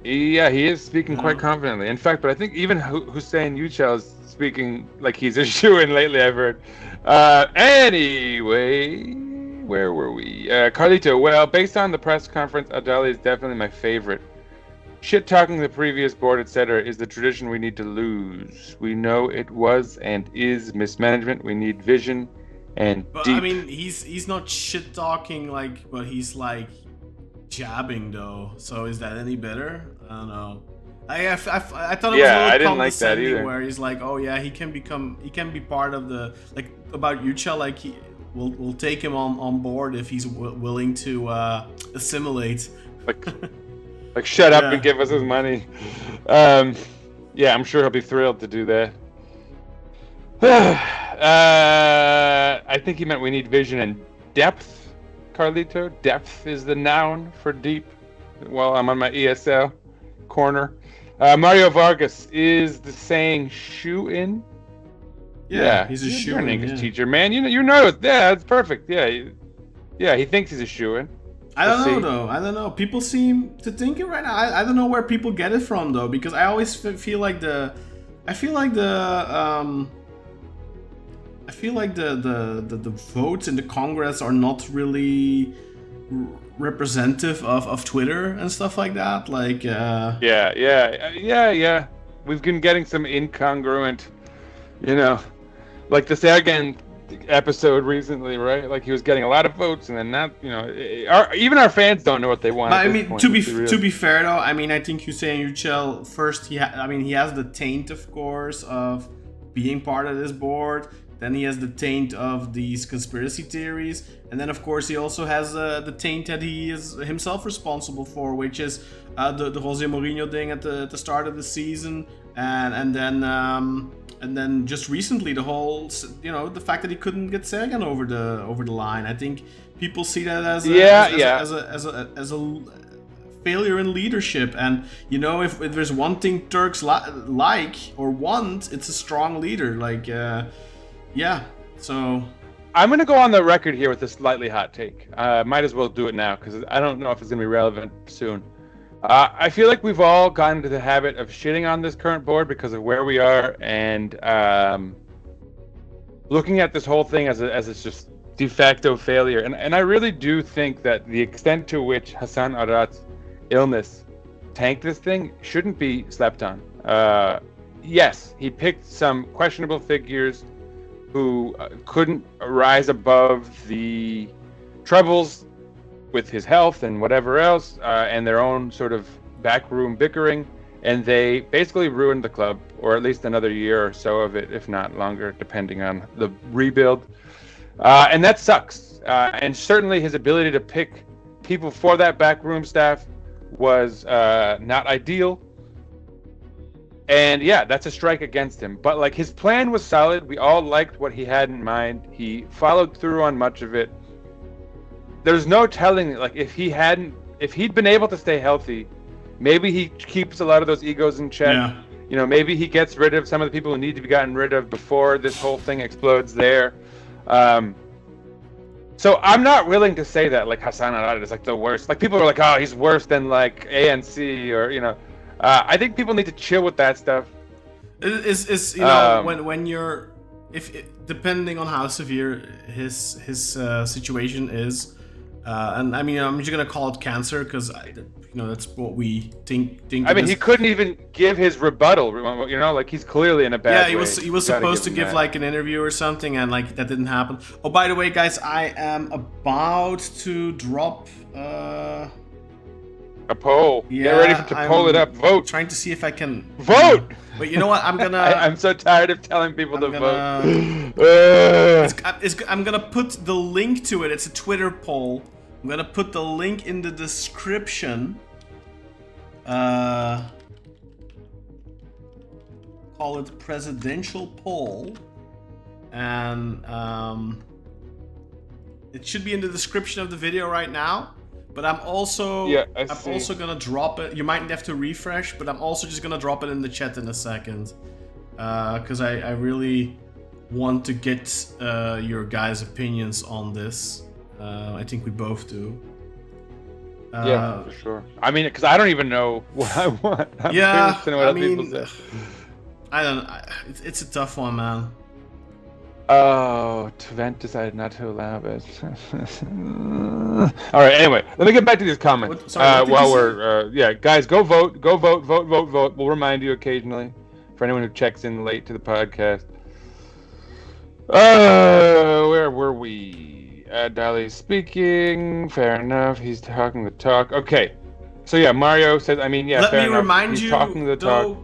Yeah, he is speaking quite confidently. In fact, but I think even Hussein Yücel is speaking like he's a shoo-in lately, I've heard. Anyway, where were we? Carlito, well, based on the press conference, Adali is definitely my favorite. Shit-talking the previous board, etc. is the tradition we need to lose. We know it was and is mismanagement. We need vision and deep. I mean, he's not shit-talking, like, but he's, like, jabbing, though. So is that any better? I don't know. I thought it was a little condescending where he's like, oh yeah, he can be part of the, like, about Yücel, like, we'll take him on board if he's willing to assimilate. Like shut up and give us his money. Yeah, I'm sure he'll be thrilled to do that. I think he meant we need vision and depth, Carlito. Depth is the noun for deep. While I'm on my ESL corner. Mario Vargas, is the saying shoe in? Yeah, he's a shoe in. You're an English teacher, man. You know it. Yeah, it's perfect. Yeah, he thinks he's a shoe in. I don't know though. I don't know. People seem to think it right now. I don't know where people get it from though, because I always feel like the votes in the Congress are not really representative of Twitter and stuff like that. Like yeah. We've been getting some incongruent, like the Sergen episode recently, right? Like he was getting a lot of votes, and then not, even our fans don't know what they want. But I mean, to be fair though, I mean, I think Hussein Yücel first. He has the taint, of course, of being part of this board. Then he has the taint of these conspiracy theories, and then of course he also has the taint that he is himself responsible for, which is the Jose Mourinho thing at the start of the season, and then just recently the whole, the fact that he couldn't get Sergen over the line. I think people see that as a failure in leadership, and if there's one thing Turks like or want, it's a strong leader. Like. Yeah, so I'm going to go on the record here with a slightly hot take. Might as well do it now because I don't know if it's going to be relevant soon. I feel like we've all gotten into the habit of shitting on this current board because of where we are, and looking at this whole thing as it's just de facto failure. And I really do think that the extent to which Hassan Arat's illness tanked this thing shouldn't be slept on. Yes, he picked some questionable figures who couldn't rise above the troubles with his health and whatever else, and their own sort of backroom bickering, and they basically ruined the club, or at least another year or so of it, if not longer, depending on the rebuild. And that sucks. And certainly his ability to pick people for that backroom staff was not ideal. And yeah, that's a strike against him. But like his plan was solid. We all liked what he had in mind. He followed through on much of it. There's no telling, like if he'd been able to stay healthy, maybe he keeps a lot of those egos in check. Yeah. Maybe he gets rid of some of the people who need to be gotten rid of before this whole thing explodes there. So I'm not willing to say that like Hassan Arat is like the worst. Like people are like, oh, he's worse than like ANC or I think people need to chill with that stuff. Is when you're depending on how severe his situation is, and I mean I'm just gonna call it cancer because that's what we think. I mean he couldn't even give his rebuttal. Like he's clearly in a bad. Yeah, he was supposed to give like an interview or something, and like that didn't happen. Oh, by the way, guys, I am about to drop. A poll. Yeah, get ready to pull it up. Vote. Trying to see if I can vote. But you know what? I'm gonna. I'm so tired of telling people to vote. I'm gonna put the link to it. It's a Twitter poll. I'm gonna put the link in the description. Call it presidential poll, and it should be in the description of the video right now. But I'm also gonna drop it. You might have to refresh, but I'm also just gonna drop it in the chat in a second, because I really want to get your guys' opinions on this. I think we both do. Yeah, for sure. I mean, because I don't even know what I want. I'm curious to know what other people say. I don't. It's a tough one, man. Oh, Tvent decided not to allow it. All right. Anyway, let me get back to these comments. While we're guys, go vote. Vote. We'll remind you occasionally for anyone who checks in late to the podcast. Where were we? Dali speaking. Fair enough. He's talking the talk. Okay. So yeah, Mario says. I mean, yeah. Let fair me enough. remind He's you, talking the though.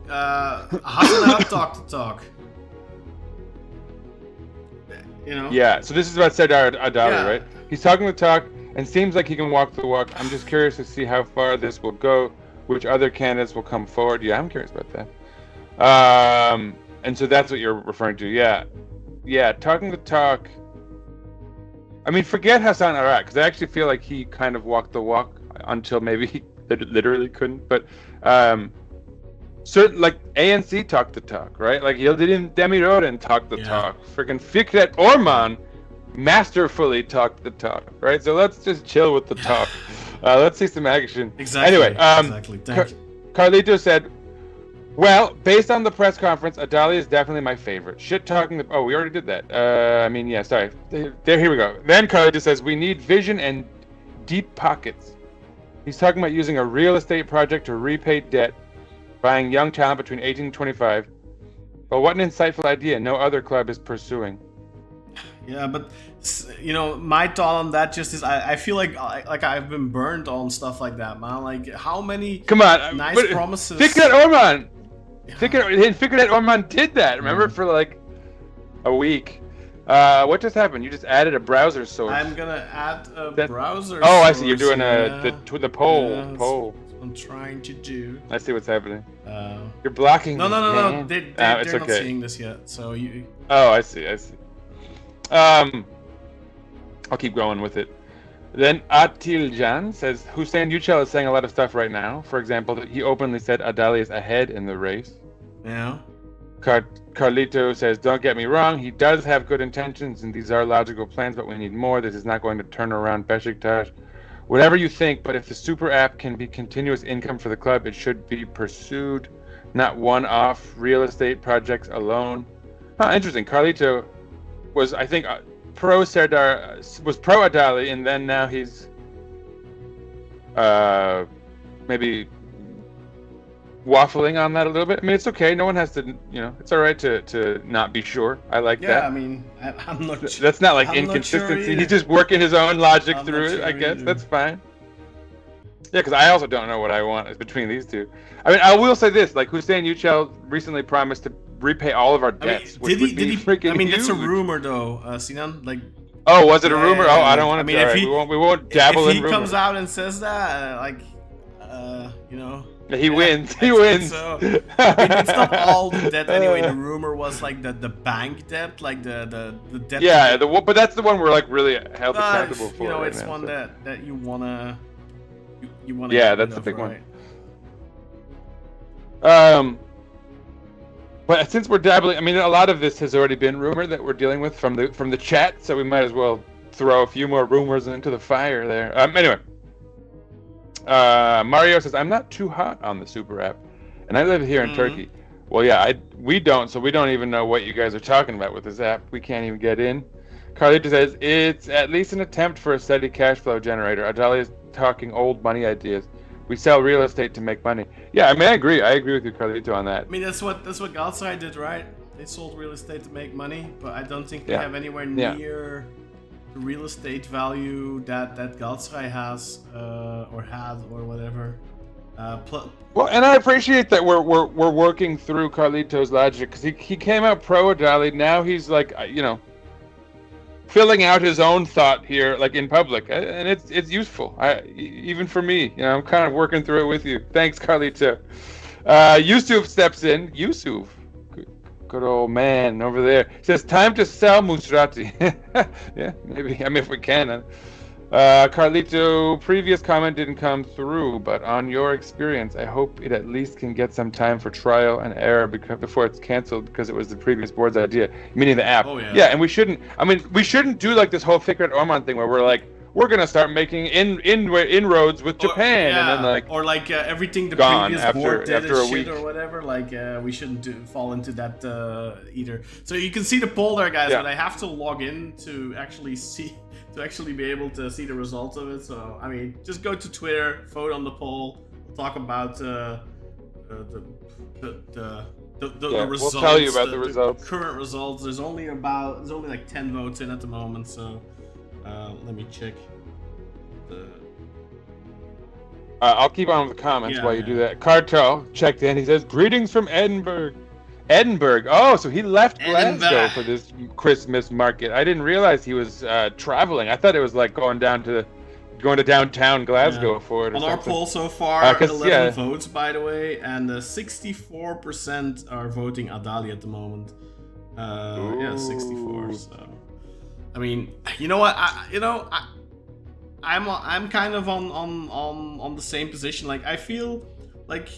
Hasn't talk the talk. You know? Yeah, so this is about Serdar Adaly, right? He's talking the talk and seems like he can walk the walk. I'm just curious to see how far this will go, which other candidates will come forward. Yeah, I'm curious about that. And so that's what you're referring to. Yeah, talking the talk. I mean, forget Hassan Arak, because I actually feel like he kind of walked the walk until maybe he literally couldn't. But certain, like, ANC talked the talk, right? Like, Yildirim Demirören talked the talk. Freaking Fikret Orman masterfully talked the talk, right? So let's just chill with the talk. Let's see some action. Exactly. Anyway, exactly. Thank you. Carlito said, well, based on the press conference, Adaly is definitely my favorite. Shit talking. Oh, we already did that. Sorry. Here we go. Then Carlito says, we need vision and deep pockets. He's talking about using a real estate project to repay debt, buying young talent between 18 and 25. But what an insightful idea no other club is pursuing. Yeah, but, you know, my thought on that just is I feel like I've been burned on stuff like that, man. Like, how many nice promises... Fikret Orman! Fikret Orman did that, remember, for like a week. What just happened? You just added a browser source. I'm gonna add a browser source. Oh, I see. You're doing the poll. Yeah, poll. I'm trying to do. I see what's happening. You're blocking. No. They're it's not okay. seeing this yet. So you. Oh, I see. I'll keep going with it. Then Atiljan says Hussein Yücel is saying a lot of stuff right now. For example, that he openly said Adaly is ahead in the race. Yeah. Carlito says, don't get me wrong, he does have good intentions and these are logical plans, but we need more. This is not going to turn around Beşiktaş. Whatever you think, but if the super app can be continuous income for the club, it should be pursued, not one-off real estate projects alone. Interesting. Carlito was, I think, pro Adaly, and then now he's maybe waffling on that a little bit. I mean, it's okay. No one has to, it's all right to not be sure. I like that. Yeah, I mean, I'm not. That's not like inconsistency. Sure, he's just working his own logic through it. I guess that's fine. Yeah, because I also don't know what I want between these two. I mean, I will say this: like Hussein Yücel recently promised to repay all of our debts. Did he? Freaking I mean, huge. that's a rumor, though, Sinan. Like. Oh, was it a rumor? Oh, I don't want to. I mean, we won't dabble in rumors. If he comes out and says that, he wins. He wins. So. I mean, it's not all the debt anyway. The rumor was like the bank debt, like the debt. Yeah, but that's the one we're like really held accountable for. It's one that you wanna. You wanna. Yeah, that's the big right? one. But since we're dabbling, I mean, a lot of this has already been rumor that we're dealing with from the chat, so we might as well throw a few more rumors into the fire there. Anyway. Mario says, I'm not too hot on the super app, and I live here in Turkey. Well, yeah, we don't, so we don't even know what you guys are talking about with this app. We can't even get in. Carlito says, it's at least an attempt for a steady cash flow generator. Adaly is talking old money ideas. We sell real estate to make money. Yeah, I mean, I agree with you, Carlito, on that. I mean, that's what Galatasaray did, right? They sold real estate to make money, but I don't think they have anywhere near the real estate value that Galatasaray has or had or whatever. Well, and I appreciate that we're working through Carlito's logic, because he came out pro Adaly. Now he's like, filling out his own thought here, like in public, and it's useful. Even for me, I'm kind of working through it with you. Thanks, Carlito. Yusuf steps in. Yusuf, good old man over there. It says, time to sell Musrati. Yeah, maybe. I mean, if we can. Carlito, previous comment didn't come through, but on your experience, I hope it at least can get some time for trial and error before it's canceled, because it was the previous board's idea, meaning the app. Oh, yeah. Yeah, and we shouldn't do like this whole Fikret Orman thing where we're like, we're gonna start making inroads with Japan, and then like, or like everything the gone previous board did after a shit week. or whatever. Like we shouldn't fall into that either. So you can see the poll there, guys, but I have to log in to actually be able to see the results of it. So I mean, just go to Twitter, vote on the poll. We'll talk about the results. We'll tell you about the results. Current results. There's only like 10 votes in at the moment. So let me check. I'll keep on with the comments while you do that. Cartel checked in. He says, "Greetings from Edinburgh." Edinburgh. Oh, so he left Glasgow for this Christmas market. I didn't realize he was traveling. I thought it was like going to downtown Glasgow for it. On our poll so far, 11 votes, by the way, and 64% are voting Adali at the moment. 64. So, I mean, you know what? I'm kind of on the same position. Like, I feel like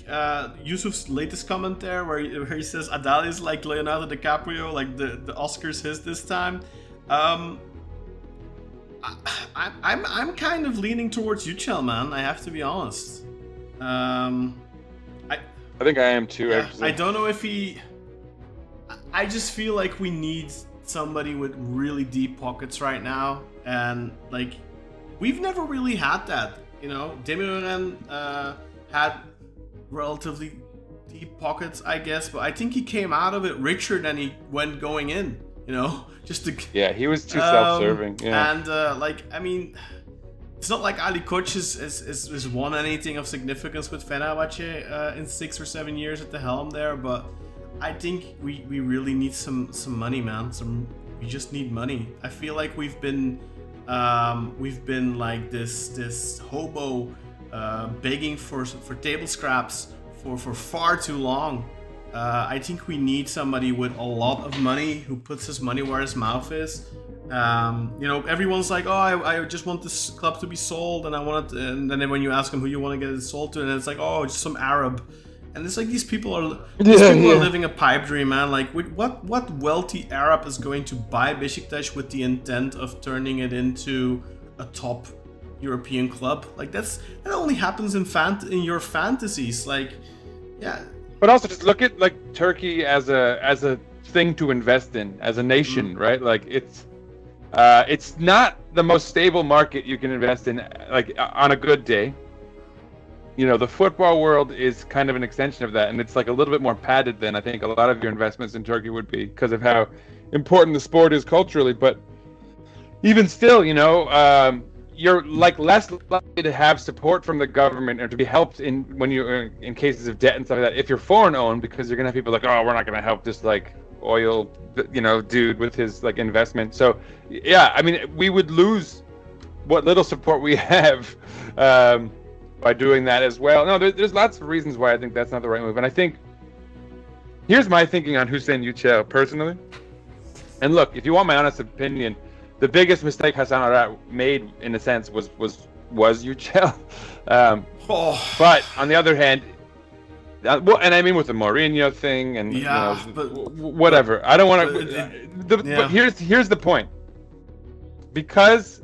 Yusuf's latest comment there, where he says Adali is like Leonardo DiCaprio, like the Oscars his this time. I'm kind of leaning towards Yücel, man. I have to be honest. I think I am too. Actually, I don't know if he. I just feel like we need somebody with really deep pockets right now, and like we've never really had that. You know, Demirören had relatively deep pockets, I guess, but I think he came out of it richer than he went going in. You know, just to he was too self-serving. Yeah, and like I mean, it's not like Ali Koç has won anything of significance with Fenerbahçe in 6 or 7 years at the helm there, but I think we really need some money, man. We just need money. I feel like we've been like this hobo begging for table scraps for far too long. I think we need somebody with a lot of money who puts his money where his mouth is. You know, everyone's like, oh, I just want this club to be sold, and I want it. And then when you ask them who you want to get it sold to, and it's like, oh, just some Arab. And it's like these people are living a pipe dream, man. Like, what wealthy Arab is going to buy Beşiktaş with the intent of turning it into a top European club? Like that only happens in your fantasies. Like, yeah. But also just look at like Turkey as a thing to invest in, as a nation, right? Like it's not the most stable market you can invest in, like on a good day. You know, the football world is kind of an extension of that, and it's like a little bit more padded than I think a lot of your investments in Turkey would be because of how important the sport is culturally. But even still, you know, you're like less likely to have support from the government or to be helped when you're in cases of debt and stuff like that if you're foreign owned, because you're gonna have people like, oh, we're not gonna help this like oil, you know, dude with his like investment. So yeah, I mean, we would lose what little support we have by doing that as well. No, there's lots of reasons why I think that's not the right move. And I think here's my thinking on Hüseyin Yücel personally. And look, if you want my honest opinion, the biggest mistake Hasan Arat made, in a sense, was Yücel. But on the other hand, well, and I mean with the Mourinho thing and whatever. I don't want to. But here's the point. Because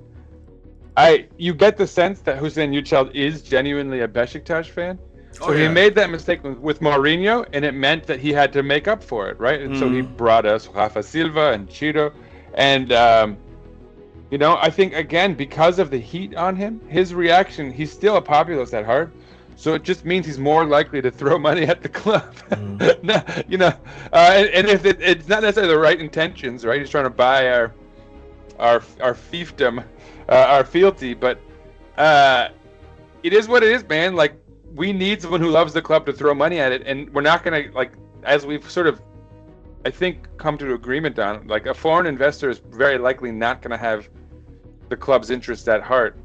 you get the sense that Hüseyin Yücel is genuinely a Beşiktaş fan. So he made that mistake with Mourinho, and it meant that he had to make up for it, right? And so he brought us Rafa Silva and Chiro, and you know, I think again because of the heat on him, his reaction, he's still a populist at heart, so it just means he's more likely to throw money at the club. You know, and if it's not necessarily the right intentions, right? He's trying to buy our fiefdom. Our fealty, but it is what it is, man. Like, we need someone who loves the club to throw money at it, and we're not gonna, like, as we've sort of, I think, come to an agreement on, like, a foreign investor is very likely not gonna have the club's interests at heart.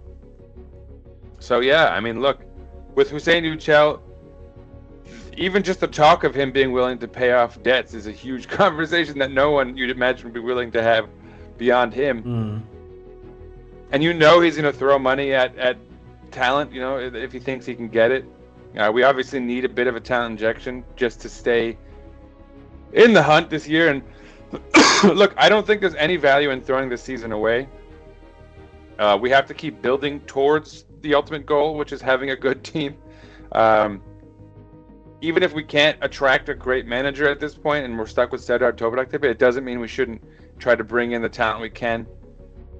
So yeah, I mean, look, with Hüseyin Yücel, even just the talk of him being willing to pay off debts is a huge conversation that no one you'd imagine would be willing to have beyond him. And he's going to throw money at talent, if he thinks he can get it. We obviously need a bit of a talent injection just to stay in the hunt this year. And look, I don't think there's any value in throwing this season away. We have to keep building towards the ultimate goal, which is having a good team. Even if we can't attract a great manager at this point and we're stuck with Serdar Topraktepe, it doesn't mean we shouldn't try to bring in the talent we can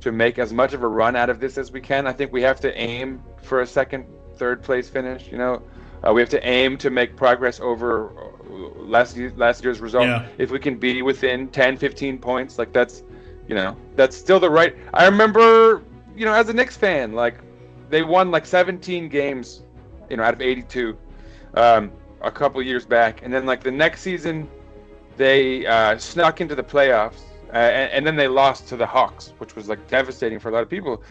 to make as much of a run out of this as we can. I think we have to aim for a second, third place finish. We have to aim to make progress over last year's result. Yeah. If we can be within 10, 15 points, like that's still the right. I remember, as a Knicks fan, like they won like 17 games, out of 82. A couple years back, and then like the next season they snuck into the playoffs, and then they lost to the Hawks, which was like devastating for a lot of people.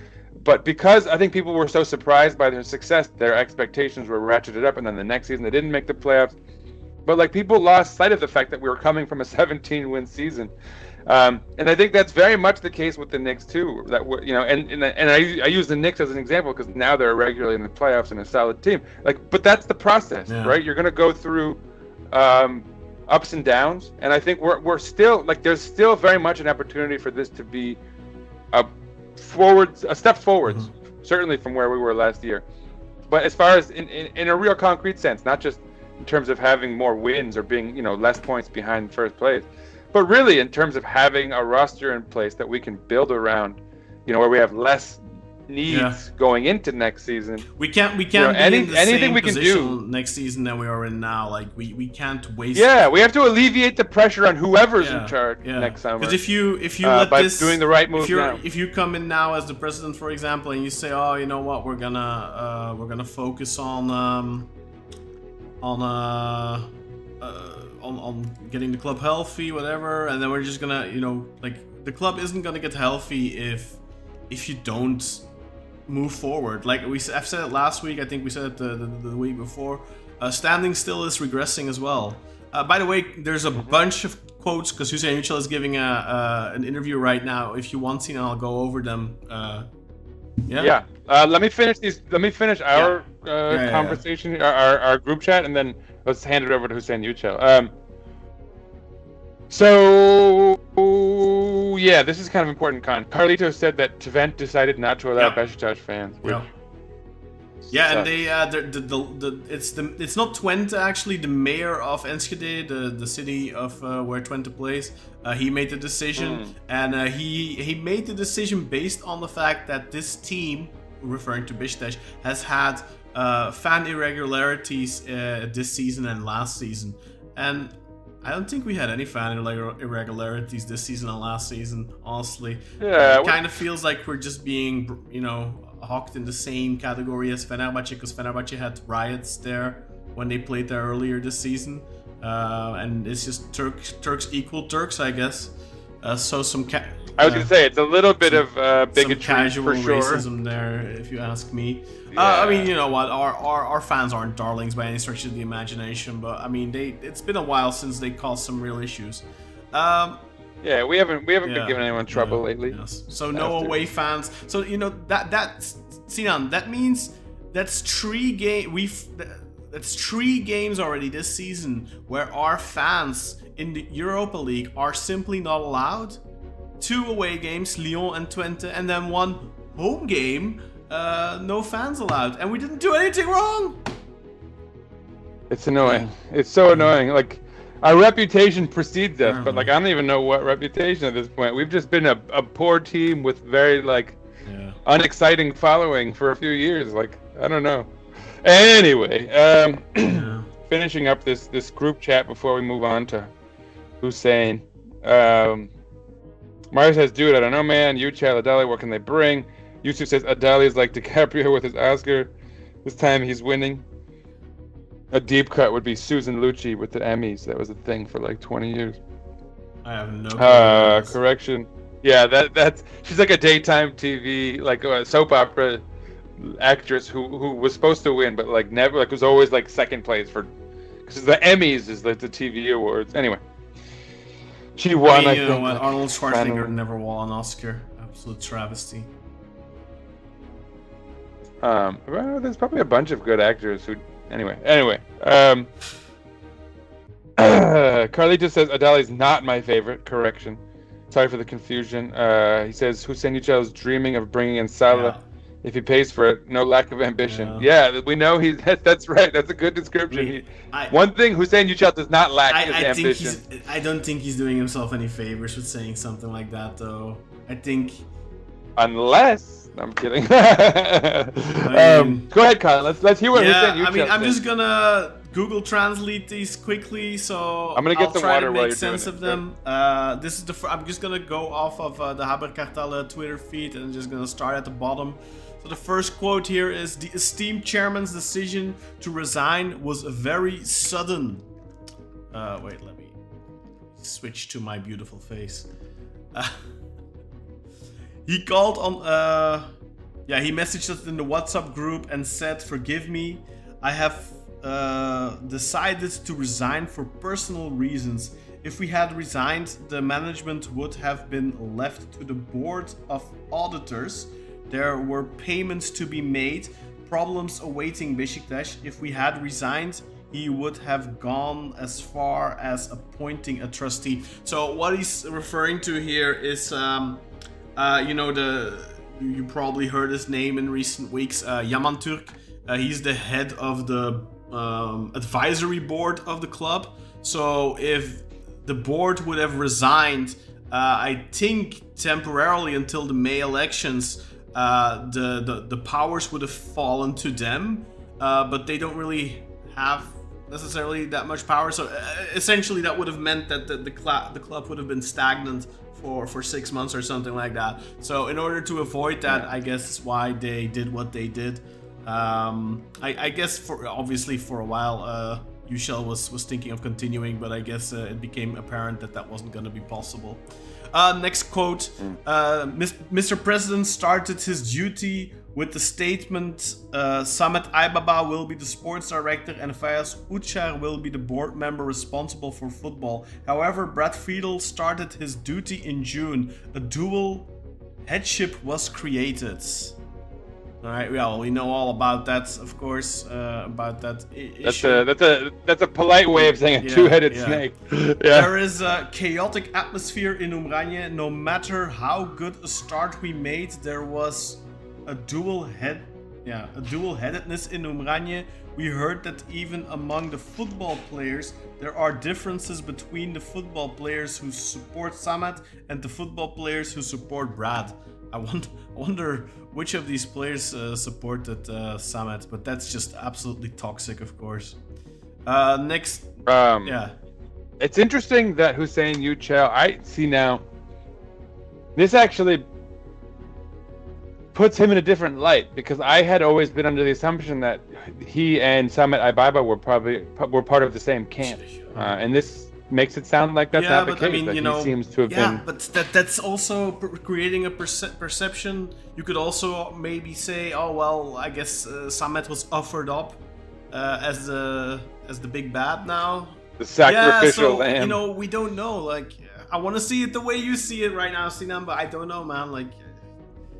But because I think people were so surprised by their success, their expectations were ratcheted up, and then the next season they didn't make the playoffs. But like people lost sight of the fact that we were coming from a 17-win season, and I think that's very much the case with the Knicks too. That and I use the Knicks as an example because now they're regularly in the playoffs and a solid team. But that's the process, right? You're going to go through ups and downs, and I think we're still there's still very much an opportunity for this to be a step forwards, certainly from where we were last year. But as far as in a real concrete sense, not just in terms of having more wins or being less points behind first place. But really, in terms of having a roster in place that we can build around, where we have less needs going into next season. We can't be in the same position next season than we are in now. Like we can't waste. Yeah, we have to alleviate the pressure on whoever's in charge next summer. Because if you let by this, doing the right move if you come in now as the president, for example, and you say, oh, you know what, we're gonna focus on getting the club healthy, whatever, and then we're just gonna, the club isn't gonna get healthy if you don't move forward. Like I've said it last week, I think we said it the week before. Standing still is regressing as well. By the way, there's a bunch of quotes because Hussein Yücel is giving an interview right now. If you want to, I'll go over them. Let me finish our conversation, our group chat, and then let's hand it over to Hussein Yücel. This is kind of important. Carlito said that Twente decided not to allow Beşiktaş fans. And they it's not Twente actually. The mayor of Enschede, the city of where Twente plays, he made the decision, and he made the decision based on the fact that this team, referring to Beşiktaş, has had fan irregularities this season and last season, and I don't think we had any fan irregularities this season and last season, honestly. It kind of feels like we're just being, hawked in the same category as Fenerbahce, because Fenerbahce had riots there when they played there earlier this season. And it's just Turks equal Turks, I guess. I was going to say, it's a little bit of bigotry, some casual for sure. racism there, if you ask me. I mean, you know what? Our fans aren't darlings by any stretch of the imagination, but I mean, it's been a while since they caused some real issues. We haven't been giving anyone trouble lately. Yes. So no away fans. So that's Sinan. That means that's three games already this season where our fans in the Europa League are simply not allowed. 2 away games, Lyon and Twente, and then 1 home game. No fans allowed, and we didn't do anything wrong. It's annoying. It's so annoying. Like, our reputation precedes us, but like I don't even know what reputation at this point. We've just been a poor team with very unexciting following for a few years. Like, I don't know. Anyway, finishing up this group chat before we move on to Hussein. Mario says, dude, I don't know, man. Yücel, Adali, what can they bring? Yusuf says Adali is like DiCaprio with his Oscar. This time he's winning. A deep cut would be Susan Lucci with the Emmys. That was a thing for like 20 years. I have no clue. Correction. Yeah, that's she's like a daytime TV, like a soap opera actress who was supposed to win, but like never, like was always like second place for because the Emmys is like the TV awards. Anyway, she won. I mean, you know think, what? like, Arnold Schwarzenegger randomly. never won an Oscar. Absolute travesty. Well, there's probably a bunch of good actors who. Anyway. Carlito says Adali's not my favorite. Correction. Sorry for the confusion. He says Hussein Yücel is dreaming of bringing in Salah Yeah. if he pays for it. No lack of ambition. Yeah, we know he's. That's right. That's a good description. One thing Hussein Yücel does not lack is ambition. I don't think he's doing himself any favors with saying something like that, though. I think. Unless I'm kidding. mean- Go ahead, Kyle. Let's hear what Yeah, Hussein Yücel I mean, I'm says. just gonna Google Translate these quickly, so I'm gonna get I'll some try water to while make you're doing sense it. of them. This is I'm just gonna go off of the Haberkartelle Twitter feed and just gonna start at the bottom. So the first quote here is: "The esteemed chairman's decision to resign was very sudden." Wait, let me switch to my beautiful face. He called on, he messaged us in the WhatsApp group and said, "Forgive me, I have decided to resign for personal reasons. If we had resigned, the management would have been left to the board of auditors. There were payments to be made, problems awaiting Beşiktaş. If we had resigned, he would have gone as far as appointing a trustee." So what he's referring to here is, you probably heard his name in recent weeks, Yaman Türk. He's the head of the advisory board of the club. So if the board would have resigned, I think temporarily until the May elections, the powers would have fallen to them, but they don't really have necessarily that much power. So essentially, that would have meant that the club would have been stagnant for 6 months or something like that. So in order to avoid that, I guess that's why they did what they did. I guess for a while, Yücel was thinking of continuing, but I guess it became apparent that wasn't going to be possible. Next quote: "Mr. President started his duty with the statement, Samet Aybaba will be the sports director and Fayaz Uçar will be the board member responsible for football. However, Brad Friedel started his duty in June. A dual headship was created." All right, well, we know all about that, of course, about that issue. That's a polite way of saying a two-headed snake. There is a chaotic atmosphere in Umranje. No matter how good a start we made, there was a dual-headedness in Umranje. We heard that even among the football players, there are differences between the football players who support Samet and the football players who support Brad. I wonder which of these players supported Samet, but that's just absolutely toxic, of course. Next, It's interesting that Hussein Yücel, I see now, this actually puts him in a different light, because I had always been under the assumption that he and Samet Aybaba were part of the same camp, and this makes it sound like that's not the case. I mean, he seems to have been. But that's also creating a perception. You could also maybe say, oh well, I guess Samet was offered up as the big bad now. The sacrificial lamb. We don't know. Like, I want to see it the way you see it right now, Sinan, but I don't know, man. Like,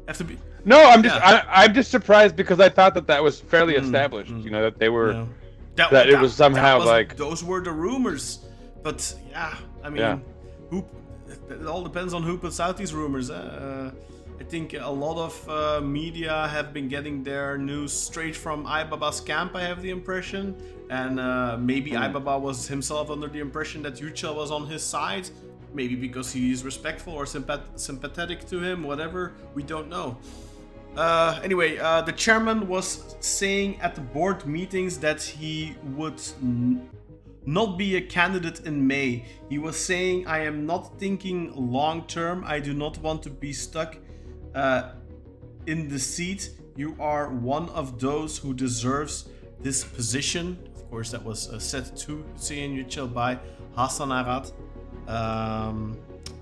have to be. No, I'm just surprised, because I thought that was fairly established. That they were that it was somehow like those were the rumors. But I mean, it all depends on who puts out these rumors. I think a lot of media have been getting their news straight from Aybaba's camp, I have the impression. And maybe Aybaba was himself under the impression that Yücel was on his side. Maybe because he's respectful or sympathetic to him, whatever. We don't know. Anyway, the chairman was saying at the board meetings that he would not be a candidate in May. He was saying, "I am not thinking long term. I do not want to be stuck in the seat. You are one of those who deserves this position." Of course, that was said to Hüseyin Yücel by Hasan Arat.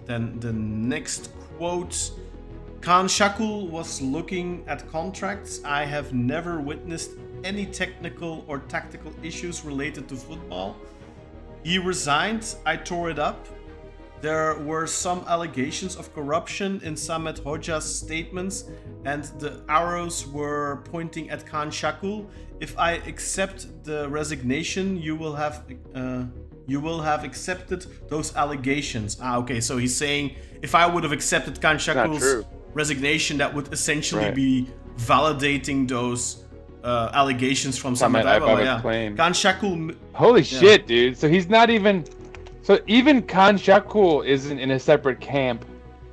Then the next quote: "Kaan Şakul was looking at contracts. I have never witnessed any technical or tactical issues related to football. He resigned. I tore it up. There were some allegations of corruption in Samet Hoxha's statements, and the arrows were pointing at Khan Shakul. If I accept the resignation, you will have accepted those allegations. Okay, so he's saying if I would have accepted Khan Shakul's resignation, that would essentially be validating those allegations from Samet Hoxha. Claim. Khan Shakul. Holy shit, dude! So he's not even. So even Khan Shakul isn't in a separate camp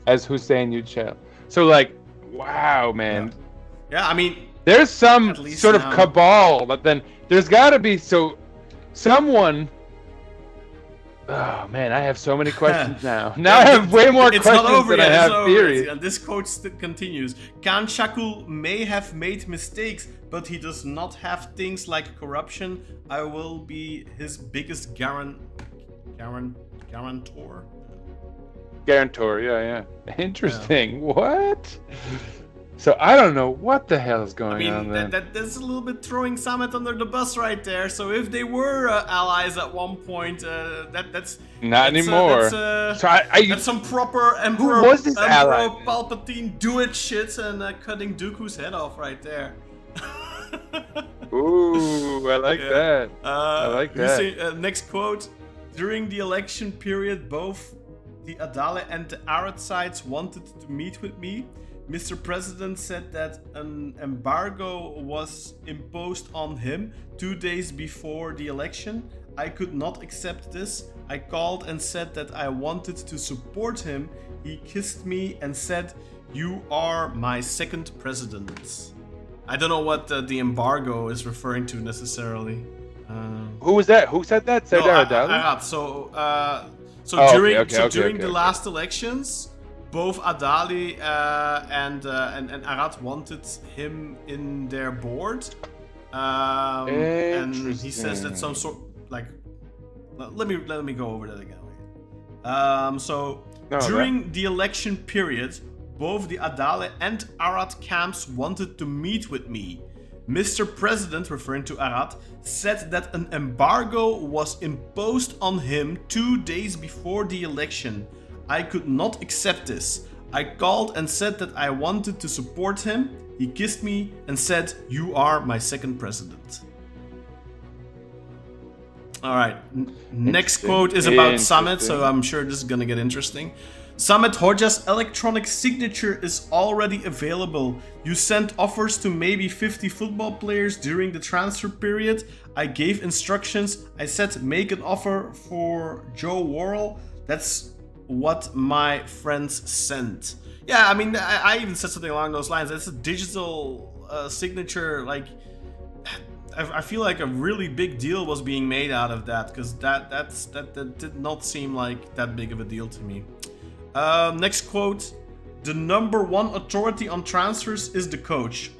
as Hussein Yücel. So like, wow, man. Yeah, I mean, there's some sort of cabal, but then there's got to be someone. Oh man, I have so many questions now. Now I have way more questions than I have theories. And this quote continues: Khan Shakul may have made mistakes, but he does not have things like corruption. I will be his biggest guarantor. Guarantor, yeah. Interesting. Yeah. What? So I don't know what the hell is going on there. That's a little bit throwing Samet under the bus right there. So if they were allies at one point, that's not anymore. That's some proper Emperor Palpatine do it shit and cutting Dooku's head off right there. Ooh, I like that. I like that. Next quote. During the election period, both the Adale and the Arad sides wanted to meet with me. Mr. President said that an embargo was imposed on him 2 days before the election. I could not accept this. I called and said that I wanted to support him. He kissed me and said, "You are my second president." I don't know what the embargo is referring to necessarily. Who was that? Who said that? Arad. During the last elections, both Adali and Arad wanted him in their board, and he says that some sort like. Let me go over that again. During the election period, both the Adale and Arad camps wanted to meet with me. Mr. President, referring to Arad, said that an embargo was imposed on him 2 days before the election. I could not accept this. I called and said that I wanted to support him. He kissed me and said, "You are my second president." All right. Next quote is about Samet, so I'm sure this is going to get interesting. Samet Hoxha's electronic signature is already available. You sent offers to maybe 50 football players during the transfer period. I gave instructions. I said make an offer for Joe Worrell. That's what my friends sent. Yeah, I mean, I even said something along those lines. It's a digital signature. Like, I feel like a really big deal was being made out of that, because that did not seem like that big of a deal to me. Next quote. The number one authority on transfers is the coach.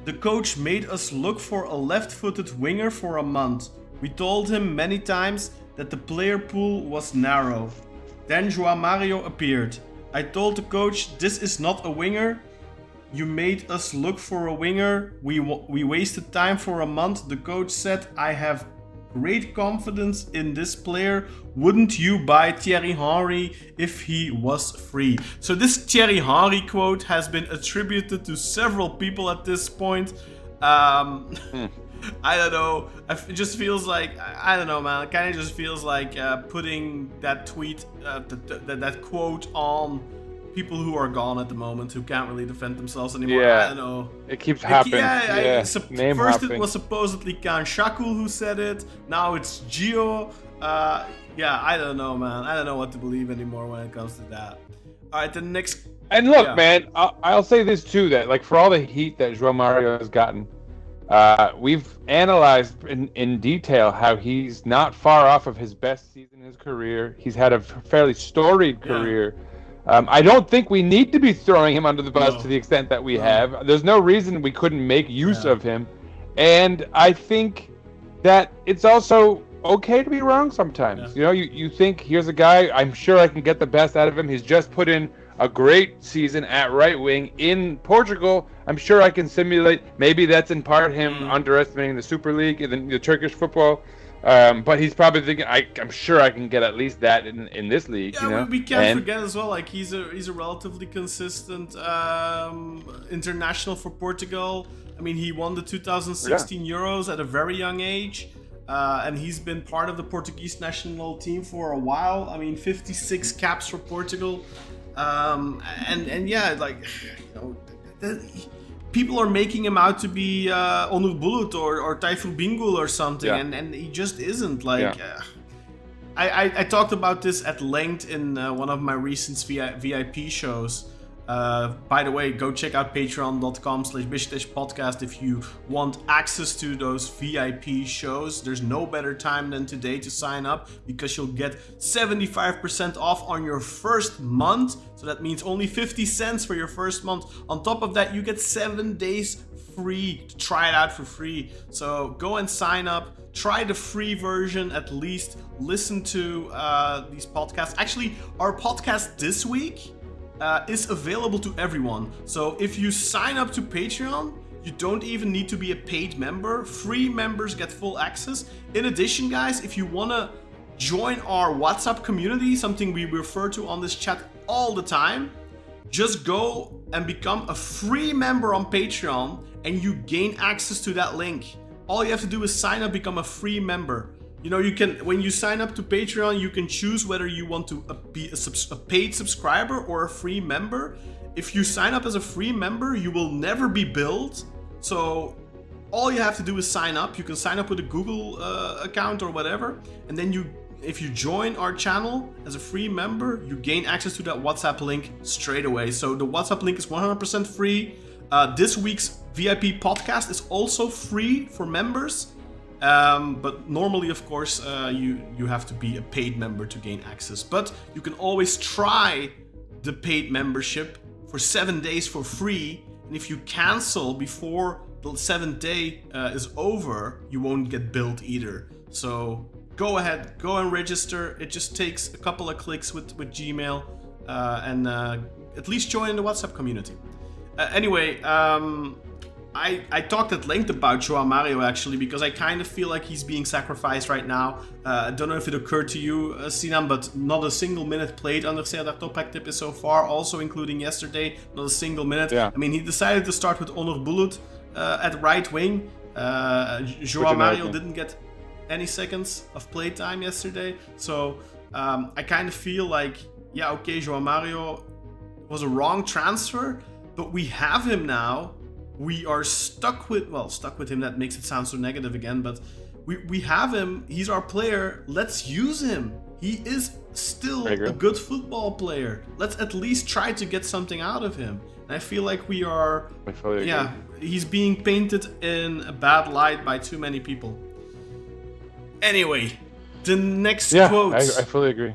The coach made us look for a left-footed winger for a month. We told him many times that the player pool was narrow. Then João Mario appeared. I told the coach, this is not a winger. You made us look for a winger. We wasted time for a month. The coach said, I have great confidence in this player. Wouldn't you buy Thierry Henry if he was free? So this Thierry Henry quote has been attributed to several people at this point. I don't know. It just feels like, I don't know, man. It kind of just feels like putting that tweet, that quote on people who are gone at the moment, who can't really defend themselves anymore. Yeah, I don't know. It keeps happening. First it was supposedly Khan Shakul who said it. Now it's Gio. Yeah, I don't know, man. I don't know what to believe anymore when it comes to that. All right, the next. And look, man, I'll say this too, that like for all the heat that João Mario has gotten, we've analyzed in detail how he's not far off of his best season in his career. He's had a fairly storied career. I don't think we need to be throwing him under the bus to the extent that we have. There's no reason we couldn't make use of him. And I think that it's also okay to be wrong sometimes. You know, you think, here's a guy, I'm sure I can get the best out of him. He's just put in a great season at right wing in Portugal. I'm sure I can simulate. Maybe that's in part him underestimating the Super League and the Turkish football. But he's probably thinking, I'm sure I can get at least that in this league. Yeah, you know? we can't forget as well. Like he's a relatively consistent international for Portugal. I mean, he won the 2016 Euros at a very young age, and he's been part of the Portuguese national team for a while. I mean, 56 caps for Portugal, and yeah, like people are making him out to be Onur Bulut or Tayfur Bingöl or something, and he just isn't. Like, I talked about this at length in one of my recent VIP shows. By the way, go check out patreon.com/Beşiktaş podcast if you want access to those VIP shows. There's no better time than today to sign up because you'll get 75% off on your first month. So that means only 50 cents for your first month. On top of that, you get 7 days free to try it out for free. So go and sign up. Try the free version at least. Listen to these podcasts. Actually, our podcast this week is available to everyone. So if you sign up to Patreon, you don't even need to be a paid member. Free members get full access. In addition, guys, if you want to join our WhatsApp community, something we refer to on this chat all the time, just go and become a free member on Patreon and you gain access to that link. All you have to do is sign up, become a free member. You know, you can, when you sign up to Patreon, you can choose whether you want to be a paid subscriber or a free member. If you sign up as a free member, you will never be billed. So all you have to do is sign up. You can sign up with a Google account or whatever. And then if you join our channel as a free member, you gain access to that WhatsApp link straight away. So the WhatsApp link is 100% free. This week's VIP podcast is also free for members. But normally, of course, you have to be a paid member to gain access. But you can always try the paid membership for 7 days for free. And if you cancel before the 7th day is over, you won't get billed either. So go ahead, go and register. It just takes a couple of clicks with Gmail and at least join the WhatsApp community. Anyway, I talked at length about João Mario actually because I kind of feel like he's being sacrificed right now. I don't know if it occurred to you, Sinan, but not a single minute played under Serdar Toprak so far, also including yesterday, not a single minute. Yeah. I mean, he decided to start with Onur Bulut at right wing. João Mario didn't get any seconds of play time yesterday. So I kind of feel like, yeah, okay, João Mario was a wrong transfer, but we have him now. We are stuck with him. That makes it sound so negative again, but we have him. He's our player. Let's use him. He is still a good football player. Let's at least try to get something out of him. And I feel like we are. I fully agree. Yeah, he's being painted in a bad light by too many people. Anyway, the next quote. I fully agree.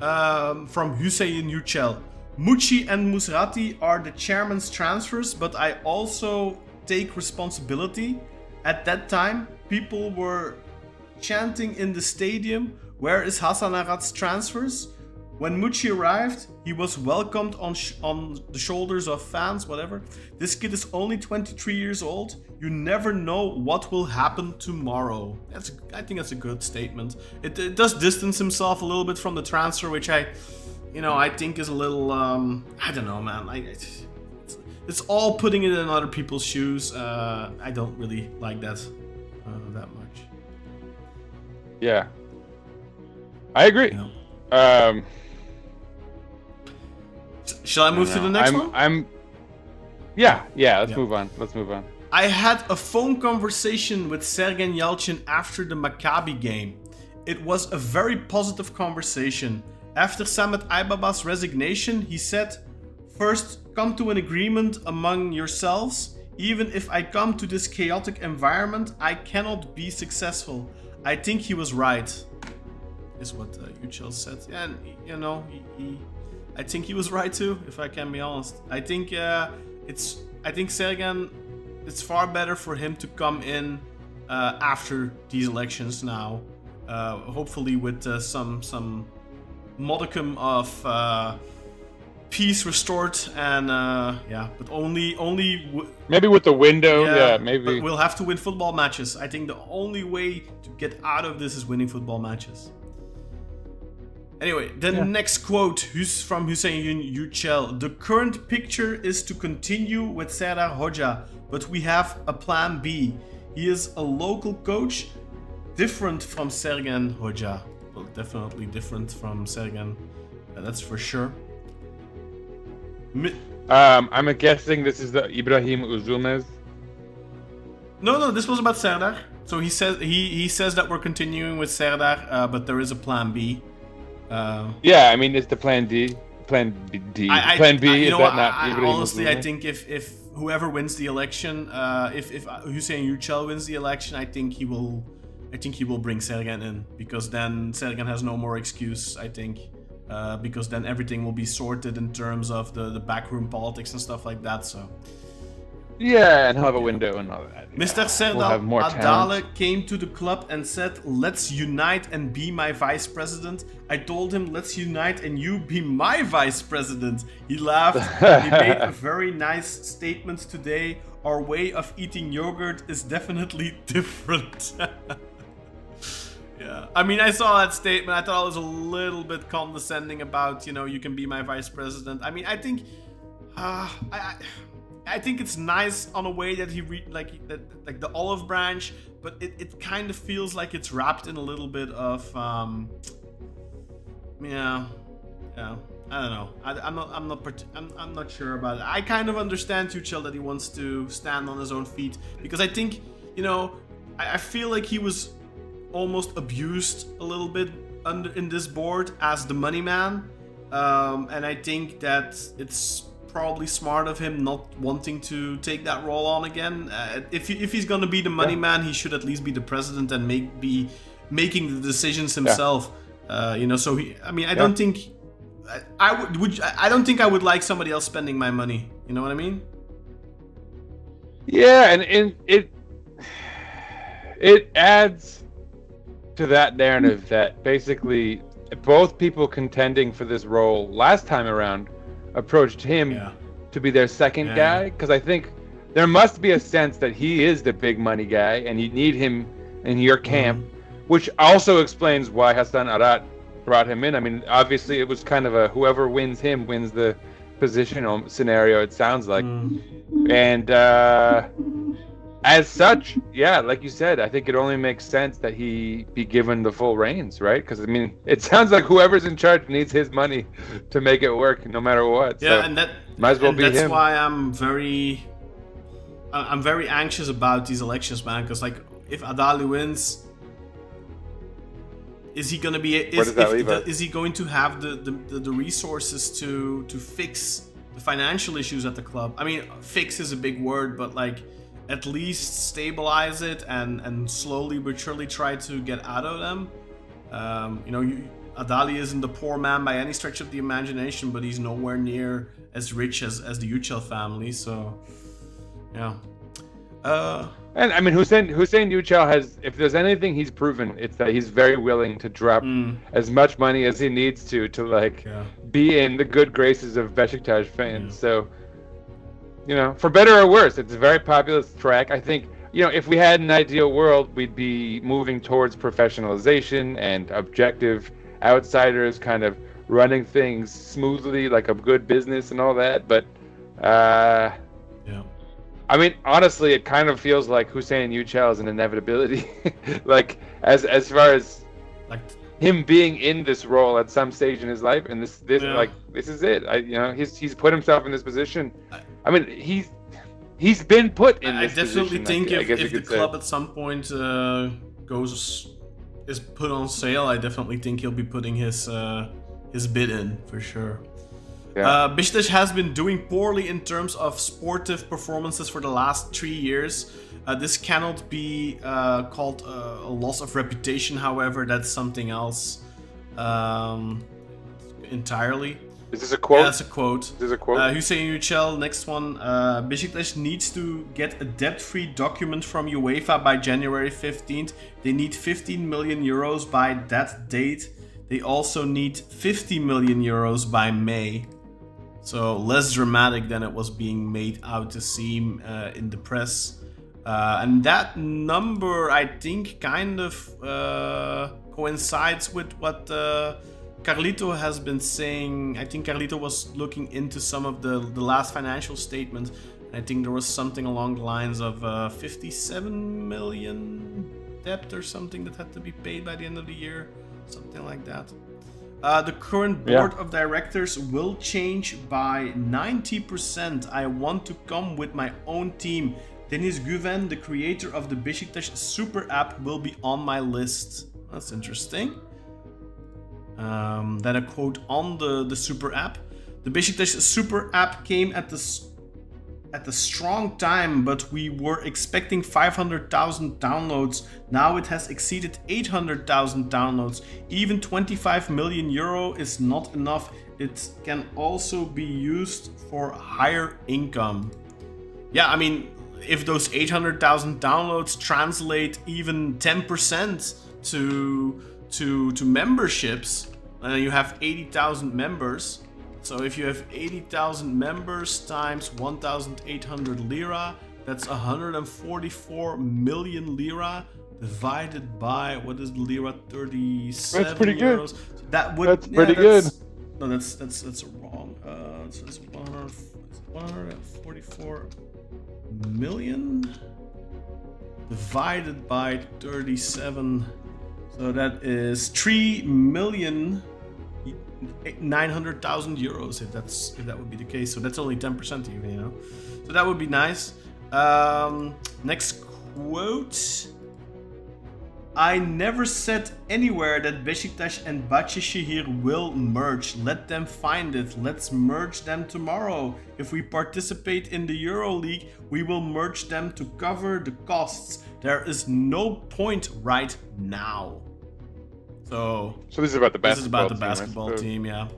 From Hüseyin Yücel. Muçi and Musrati are the chairman's transfers, but I also take responsibility. At that time, people were chanting in the stadium, "Where is Hasan Arat's transfers?" When Muçi arrived, he was welcomed on the shoulders of fans, whatever. This kid is only 23 years old. You never know what will happen tomorrow. I think that's a good statement. It does distance himself a little bit from the transfer, which I think is a little, I don't know, man. It's all putting it in other people's shoes. I don't really like that much. Yeah, I agree. Yeah. Shall I move to the next one? Yeah. Let's move on. I had a phone conversation with Sergen Yalcin after the Maccabi game. It was a very positive conversation. After Samet Aybaba's resignation, he said, "First, come to an agreement among yourselves. Even if I come to this chaotic environment, I cannot be successful." I think he was right, is what Yücel said. And, I think he was right too, if I can be honest. I think Sergen, it's far better for him to come in after these elections now. Hopefully with some modicum of peace restored, and but only maybe with the window, maybe. But we'll have to win football matches. I think the only way to get out of this is winning football matches. Anyway, the next quote, who's from Hüseyin Yücel. The current picture is to continue with Serdar Hoca, but we have a plan B. He is a local coach, different from Sergen Hoca. Well, definitely different from Sergen, that's for sure. I'm guessing this is the Ibrahim Üzülmez. No, this was about Serdar. So he says that we're continuing with Serdar, but there is a plan B. Yeah, I mean it's the plan D. Plan B. Plan B is that not Ibrahim honestly, Üzülmez? I think if whoever wins the election, if Hüseyin Yücel wins the election, I think he will bring Sergen in, because then Sergen has no more excuse. I think. Because then everything will be sorted in terms of the backroom politics and stuff like that. So yeah, and he'll have a window and all that. Mr. Serdar Adale came to the club and said, "Let's unite and be my vice president." I told him, "Let's unite and you be my vice president." He laughed. He made a very nice statement today. Our way of eating yogurt is definitely different. Yeah, I mean, I saw that statement. I thought it was a little bit condescending about, you can be my vice president. I mean, I think, I think it's nice on a way that he like the olive branch, but it kind of feels like it's wrapped in a little bit of, I don't know. I'm not sure about it. I kind of understand Tuchel that he wants to stand on his own feet, because I think, I feel like he was almost abused a little bit in this board as the money man, and I think that it's probably smart of him not wanting to take that role on again. If he's gonna be the money man, he should at least be the president and be making the decisions himself. So I don't think I don't think I would like somebody else spending my money. You know what I mean? Yeah, and it adds to that narrative that basically both people contending for this role last time around approached him to be their second guy, because I think there must be a sense that he is the big money guy and you need him in your camp, which also explains why Hasan Arat brought him in. I mean, obviously it was kind of a whoever wins him wins the position scenario, it sounds like. And as such, like you said, I think it only makes sense that he be given the full reins, right? Because I mean, it sounds like whoever's in charge needs his money to make it work, no matter what. Yeah, so and that might as well be that's him. why I'm very anxious about these elections, man. Because like, if Adali wins, is he gonna be? Is he going to have the resources to fix the financial issues at the club? I mean, fix is a big word, but like, at least stabilize it and slowly but surely try to get out of them. Adali isn't the poor man by any stretch of the imagination, but he's nowhere near as rich as the Yücel family. So, yeah. And I mean, Hüseyin Yücel has, if there's anything he's proven, it's that he's very willing to drop as much money as he needs to be in the good graces of Beşiktaş fans. So, for better or worse, it's a very populous track. I think, if we had an ideal world, we'd be moving towards professionalization and objective outsiders kind of running things smoothly, like a good business and all that. But, I mean, honestly, it kind of feels like Hüseyin Yücel is an inevitability. Like, as far as like him being in this role at some stage in his life, and this is it. He's put himself in this position. I mean, he's been put in this position. I definitely think if the club at some point is put on sale, I definitely think he'll be putting his bid in for sure. Yeah. Beşiktaş has been doing poorly in terms of sportive performances for the last 3 years. This cannot be called a loss of reputation, however, that's something else entirely. Is this a quote? Yeah, that's a quote. Is this a quote? Hüseyin Yücel, next one. Beşiktaş needs to get a debt-free document from UEFA by January 15th. They need 15 million euros by that date. They also need 50 million euros by May. So less dramatic than it was being made out to seem in the press. And that number, I think, kind of coincides with what Carlito has been saying. I think Carlito was looking into some of the last financial statements. I think there was something along the lines of 57 million debt or something that had to be paid by the end of the year. Something like that. The current board of directors will change by 90%. I want to come with my own team. Dennis Guven, the creator of the Beşiktaş Super App, will be on my list. That's interesting. Then a quote on the Super App. The Beşiktaş Super App came at the strong time, but we were expecting 500,000 downloads. Now it has exceeded 800,000 downloads. Even 25 million euro is not enough. It can also be used for higher income. Yeah, I mean, if those 800,000 downloads translate even 10% to memberships, you have 80,000 members. So if you have 80,000 members times 1,800 lira, that's 144 million lira divided by, what is the lira? 37 That's pretty euros. good. So that would, that's pretty good. No, that's wrong. So it's 144 million divided by 37. So that is 3,900,000 euros if that would be the case. So that's only 10% even, you know. So that would be nice. Next quote. I never said anywhere that Beşiktaş and Başakşehir will merge. Let them find it. Let's merge them tomorrow. If we participate in the EuroLeague, we will merge them to cover the costs. There is no point right now. So this is about the basketball. This is about the basketball team, yeah.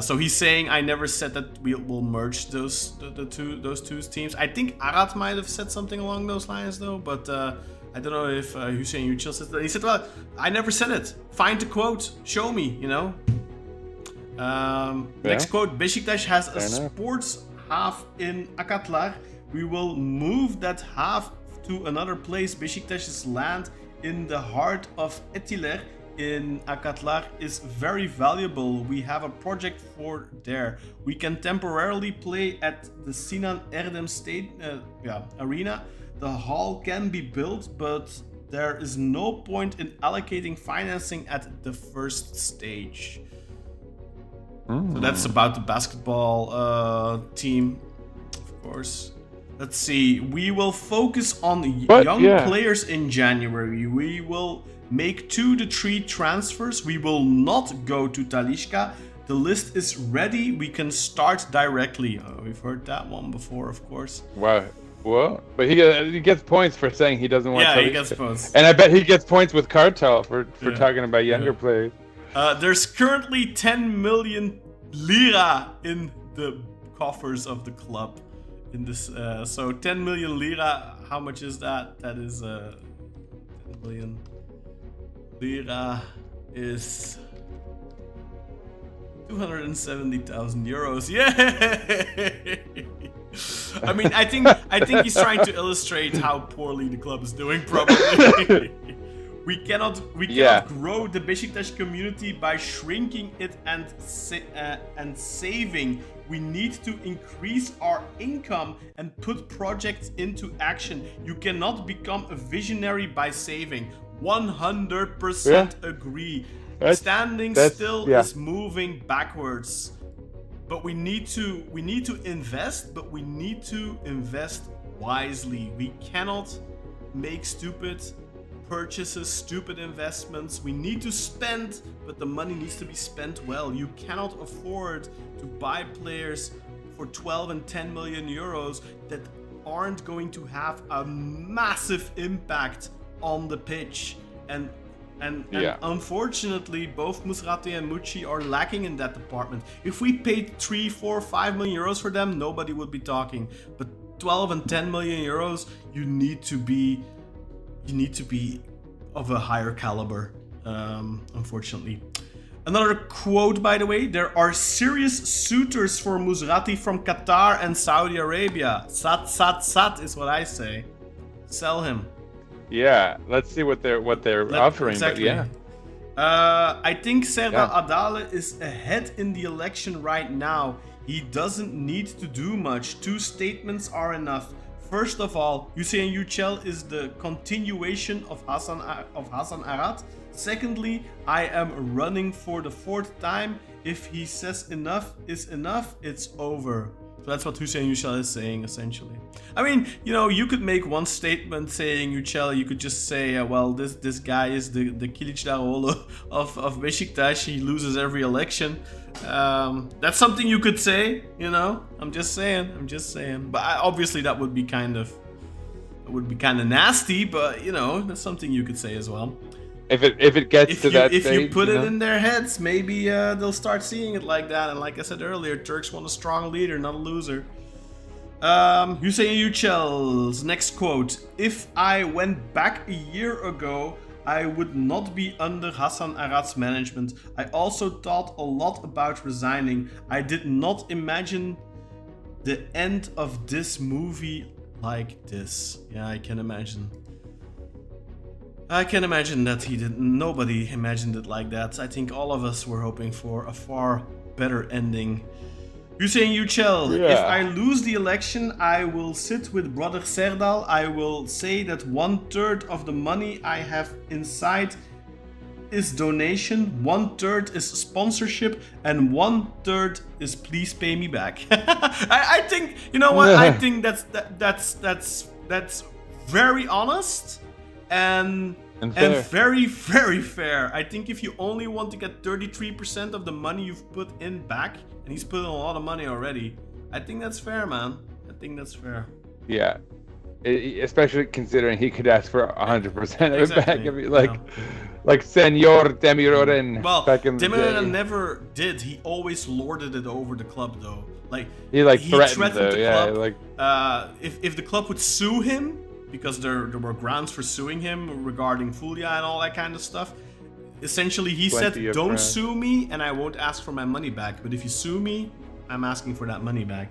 So he's saying I never said that we will merge those two teams. I think Arat might have said something along those lines though, but I don't know if Hüseyin Yücel said that. He said, well, I never said it. Find the quote. Show me, you know. Next quote. Beşiktaş has a sports half in Akatlar. We will move that half to another place. Beşiktaş's land in the heart of Etiler in Akatlar is very valuable. We have a project for there. We can temporarily play at the Sinan Erdem arena. The hall can be built, but there is no point in allocating financing at the first stage. So that's about the basketball team, of course. Let's see. We will focus on young players in January. We will make 2 to 3 transfers. We will not go to Talisca. The list is ready. We can start directly. We've heard that one before, of course. Wow. Well, but he gets points for saying he doesn't want. Yeah, he gets points. And I bet he gets points with Cartel for talking about younger players. There's currently 10 million lira in the coffers of the club. In this, so 10 million lira. How much is that? That is 10 million lira is 270,000 euros. Yay! I mean, I think he's trying to illustrate how poorly the club is doing. Probably, we cannot grow the Beşiktaş community by shrinking it and saving. We need to increase our income and put projects into action. You cannot become a visionary by saving. 100% agree. Standing still is moving backwards. But we need to invest, but we need to invest wisely. We cannot make stupid purchases, stupid investments. We need to spend, but the money needs to be spent well. You cannot afford to buy players for 12 and 10 million euros that aren't going to have a massive impact on the pitch. And unfortunately, both Musrati and Mucci are lacking in that department. If we paid 3, 4, 5 million euros for them, nobody would be talking. But 12 and 10 million euros, you need to be of a higher caliber, unfortunately. Another quote, by the way, there are serious suitors for Musrati from Qatar and Saudi Arabia. Sat, sat, sat is what I say. Sell him. Yeah, let's see what they're offering. Exactly. But yeah. I think Serdar Adale is ahead in the election right now. He doesn't need to do much. 2 statements are enough. First of all, Hüseyin Yücel is the continuation of Hasan Arat. Secondly, I am running for the 4th time. If he says enough is enough, it's over. So that's what Hüseyin Yücel is saying, essentially. I mean, you could make one statement saying Yücel. You could just say, well, this guy is the Kilicdaroglu of Beşiktaş. He loses every election. That's something you could say, I'm just saying. But obviously that would be kind of nasty. But that's something you could say as well. If it gets to that stage, if you put it in their heads, maybe they'll start seeing it like that. And like I said earlier, Turks want a strong leader, not a loser. Hüseyin Yücel's next quote: "If I went back a year ago, I would not be under Hasan Arat's management. I also thought a lot about resigning. I did not imagine the end of this movie like this." Yeah, I can imagine. I can imagine that he didn't. Nobody imagined it like that. I think all of us were hoping for a far better ending. Hüseyin Yücel, if I lose the election, I will sit with brother Serdal. I will say that 1/3 of the money I have inside is donation, 1/3 is sponsorship, and 1/3 is please pay me back. I think, you know what? I think that's very honest. And very, very fair. I think if you only want to get 33% of the money you've put in back, and he's put in a lot of money already, I think that's fair, man. I think that's fair. Yeah. Especially considering he could ask for 100% of it back. I mean, like Senor Demiroren. Well, back in the Demiroren day. never did. He always lorded it over the club, though. He threatened the club. If the club would sue him, because there were grounds for suing him regarding Fulya and all that kind of stuff. Essentially, he said, don't sue me and I won't ask for my money back. But if you sue me, I'm asking for that money back.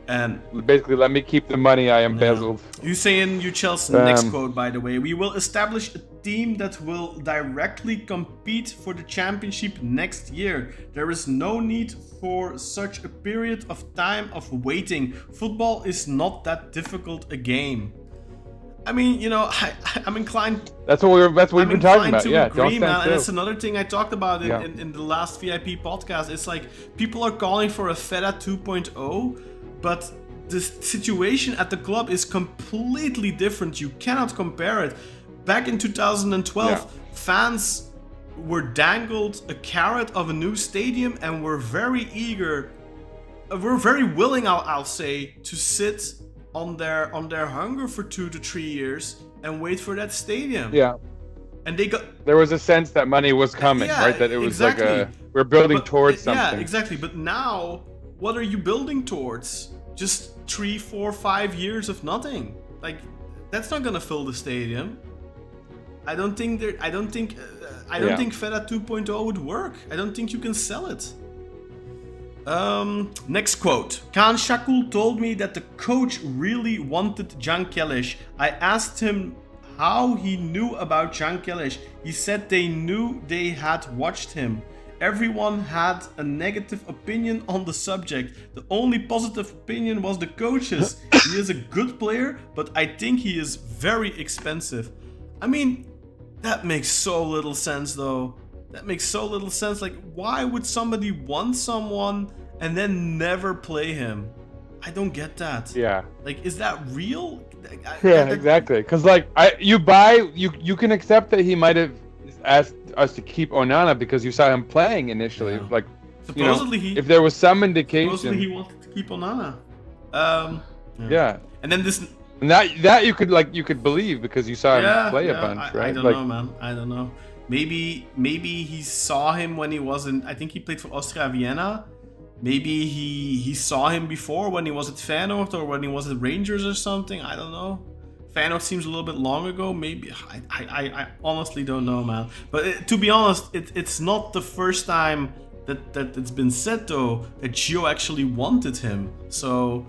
And basically, let me keep the money I embezzled. Hüseyin Yücel's next quote, by the way: "We will establish a team that will directly compete for the championship next year. There is no need for such a period of time of waiting. Football is not that difficult a game." I mean, I'm inclined. That's what we've been talking about. Yeah, agree, man. And it's another thing I talked about in the last VIP podcast. It's like people are calling for a Fera 2.0, but the situation at the club is completely different. You cannot compare it. Back in 2012, fans were dangled a carrot of a new stadium and were very eager. We're very willing, I'll say, to sit on their hunger for 2 to 3 years and wait for that stadium. Yeah. And there was a sense that money was coming, right? That it was we're building towards something. Yeah, exactly. But now, what are you building towards? Just 3, 4, 5 years of nothing. That's not gonna fill the stadium. I don't think Fera 2.0 would work. I don't think you can sell it. Next quote. "Kaan Şakul told me that the coach really wanted Can Keleş. I asked him how he knew about Can Keleş. He said they knew they had watched him. Everyone had a negative opinion on the subject. The only positive opinion was the coach's. He is a good player, but I think he is very expensive." I mean, that makes so little sense, though. That makes so little sense. Why would somebody want someone and then never play him? I don't get that. Yeah. Is that real? Exactly. Because you can accept that he might have asked us to keep Onana because you saw him playing initially. Yeah. Supposedly if there was some indication. Supposedly he wanted to keep Onana. Yeah. And then this. And that you could believe because you saw him play a bunch, right? I don't know, man. I don't know. Maybe he saw him when he wasn't. I think he played for Austria Vienna. Maybe he saw him before when he was at Feyenoord or when he was at Rangers or something. I don't know. Feyenoord seems a little bit long ago. Maybe I honestly don't know, man. But to be honest, it's not the first time that it's been said though that Gio actually wanted him. So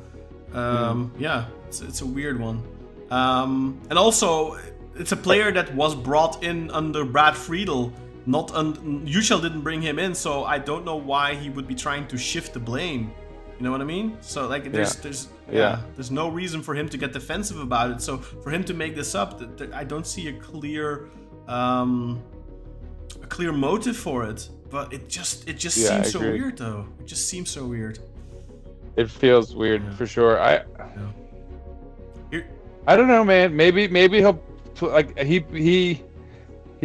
yeah, it's a weird one. And also, it's a player that was brought in under Brad Friedel. Yücel didn't bring him in, so I don't know why he would be trying to shift the blame. You know what I mean? So like, there's no reason for him to get defensive about it. So for him to make this up, I don't see a clear motive for it. But it just seems so weird, though. It just seems so weird. It feels weird for sure. I don't know, man. Maybe he'll like he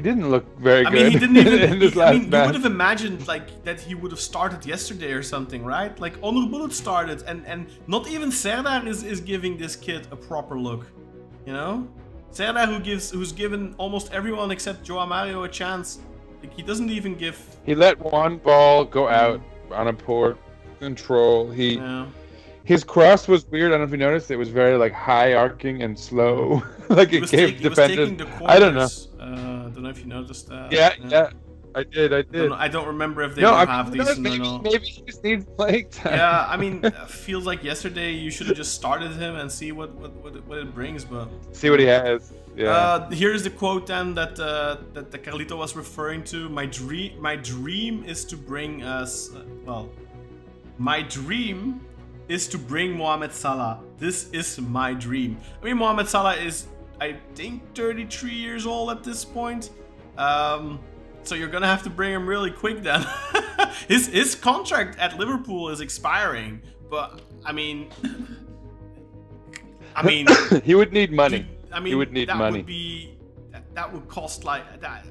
didn't look very good. I mean, he didn't even. in this last you match. would have imagined like that he would have started yesterday or something, right? Like Onur Bulut started, and not even Serdar is giving this kid a proper look. You know, Serdar who's given almost everyone except Joao Mario a chance. Like, he doesn't even give. He let one ball go out on a poor control. His cross was weird. I don't know if you noticed. It was very like high arcing and slow. Like it gave defenders. I don't know. I don't know if you noticed that. Yeah. I did. I don't remember if they were half decent or not. Maybe he just needs playing time. Yeah, I mean, feels like yesterday you should have just started him and see what it brings, but see what he has. Yeah. Here's the quote then that Carlito was referring to. My dream is to bring us. My dream is to bring Mohamed Salah. This is my dream. I mean, Mohamed Salah is, I think, 33 years old at this point. So you're gonna have to bring him really quick then. His contract at Liverpool is expiring, but I mean, he would need money. He would need money. That would cost like that.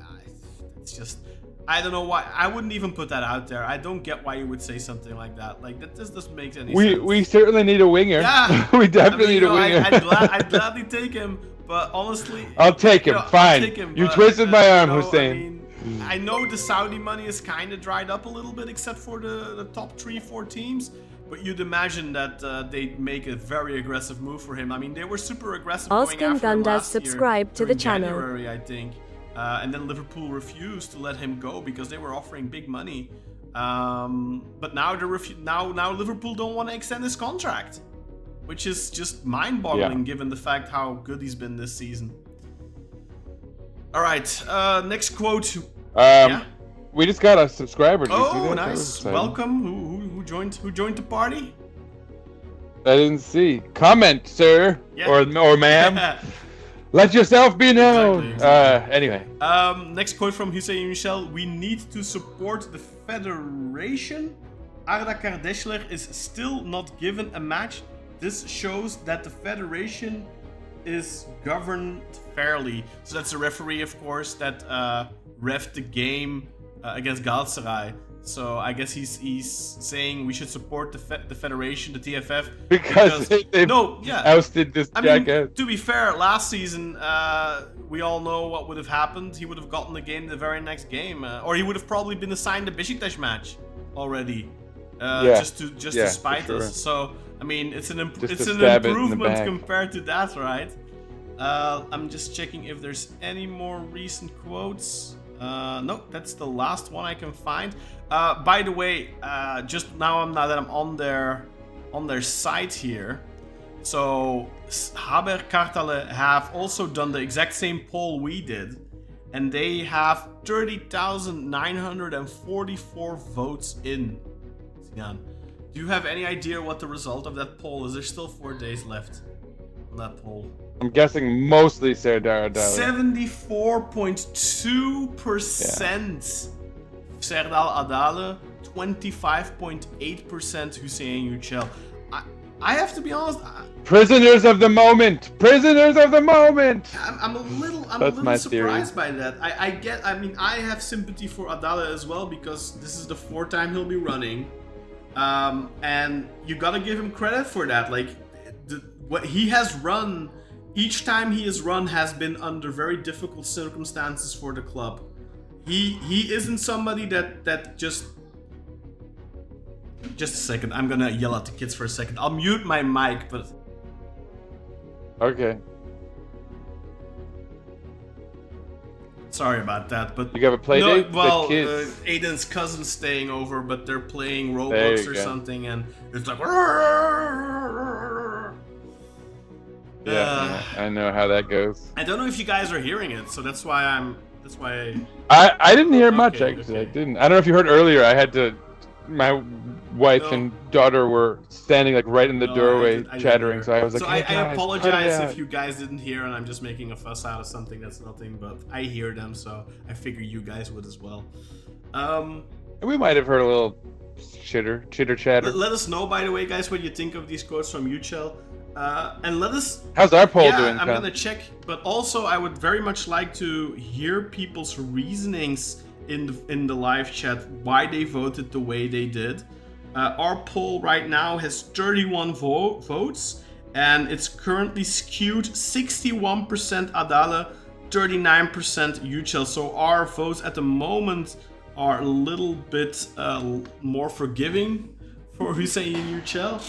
It's just, I don't know why. I wouldn't even put that out there. I don't get why you would say something like that. Like that just doesn't make any sense. We certainly need a winger. Yeah, we definitely need a winger. I'd gladly take him, but honestly, I'll take him. Fine. Take him, you twisted my arm, Hussein. I mean, I know the Saudi money is kind of dried up a little bit, except for the top 3-4 teams. But you'd imagine that they'd make a very aggressive move for him. I mean, they were super aggressive going after him last subscribe year, to the channel. January, I think. And then Liverpool refused to let him go because they were offering big money. But now now Liverpool don't want to extend his contract, which is just mind-boggling given the fact how good he's been this season. All right, next quote. We just got a subscriber. Did you see Oh, that? nice! Welcome. Who joined the party? I didn't see. Comment, sir, or ma'am. Let yourself be known. Exactly. Anyway. Next quote from Hussein Michel. We need to support the federation. Arda Kardashler is still not given a match. This shows that the federation is governed fairly. So that's the referee, of course, that reffed the game against Galatasaray. So I guess he's saying we should support the federation, the TFF, because they ousted this jackass. To be fair, last season we all know what would have happened. He would have gotten the game the very next game, or he would have probably been assigned a Beşiktaş match already, just to spite us. So I mean, it's an improvement compared to that, right? I'm just checking if there's any more recent quotes. No, that's the last one I can find. By the way, just now that I'm on their site here, so Haber Kartale have also done the exact same poll we did, and they have 30,944 votes in. Sinan, do you have any idea what the result of that poll is? There's still 4 days left on that poll. I'm guessing mostly Serdar Adalı. 74.2% Serdar Adalı, 25.8% Hussein Yücel. I have to be honest. Prisoners of the moment. Prisoners of the moment. I'm a little surprised by that. I have sympathy for Adalı as well because this is the 4th time he'll be running, and you gotta give him credit for that. Like what he has run. Each time he has run has been under very difficult circumstances for the club. He isn't somebody that just a second. I'm gonna yell at the kids for a second. I'll mute my mic, but okay. Sorry about that, but You have a play date? Well, The kids. Aiden's cousin's staying over, but they're playing There Roblox you or go. something, and it's like. Yeah, I know how that goes. I don't know if you guys are hearing it, so that's why I didn't hear much Okay, actually. okay. I didn't. I don't know if you heard earlier. I had to. My wife No. and daughter were standing like right in the No, doorway I didn't chattering. hear. So I was like, So hey, I guys, apologize cut it if out. you guys didn't hear, and I'm just making a fuss out of something that's nothing. But I hear them, so I figure you guys would as well. We might have heard a little chitter chatter. Let us know, by the way, guys, what you think of these quotes from Uchel. And let us. How's our poll Yeah, doing? I'm Kat? gonna check. But also, I would very much like to hear people's reasonings in the live chat why they voted the way they did. Our poll right now has 31 votes, and it's currently skewed 61% Adale, 39% Uchel. So our votes at the moment are a little bit more forgiving for Hussein Uchel.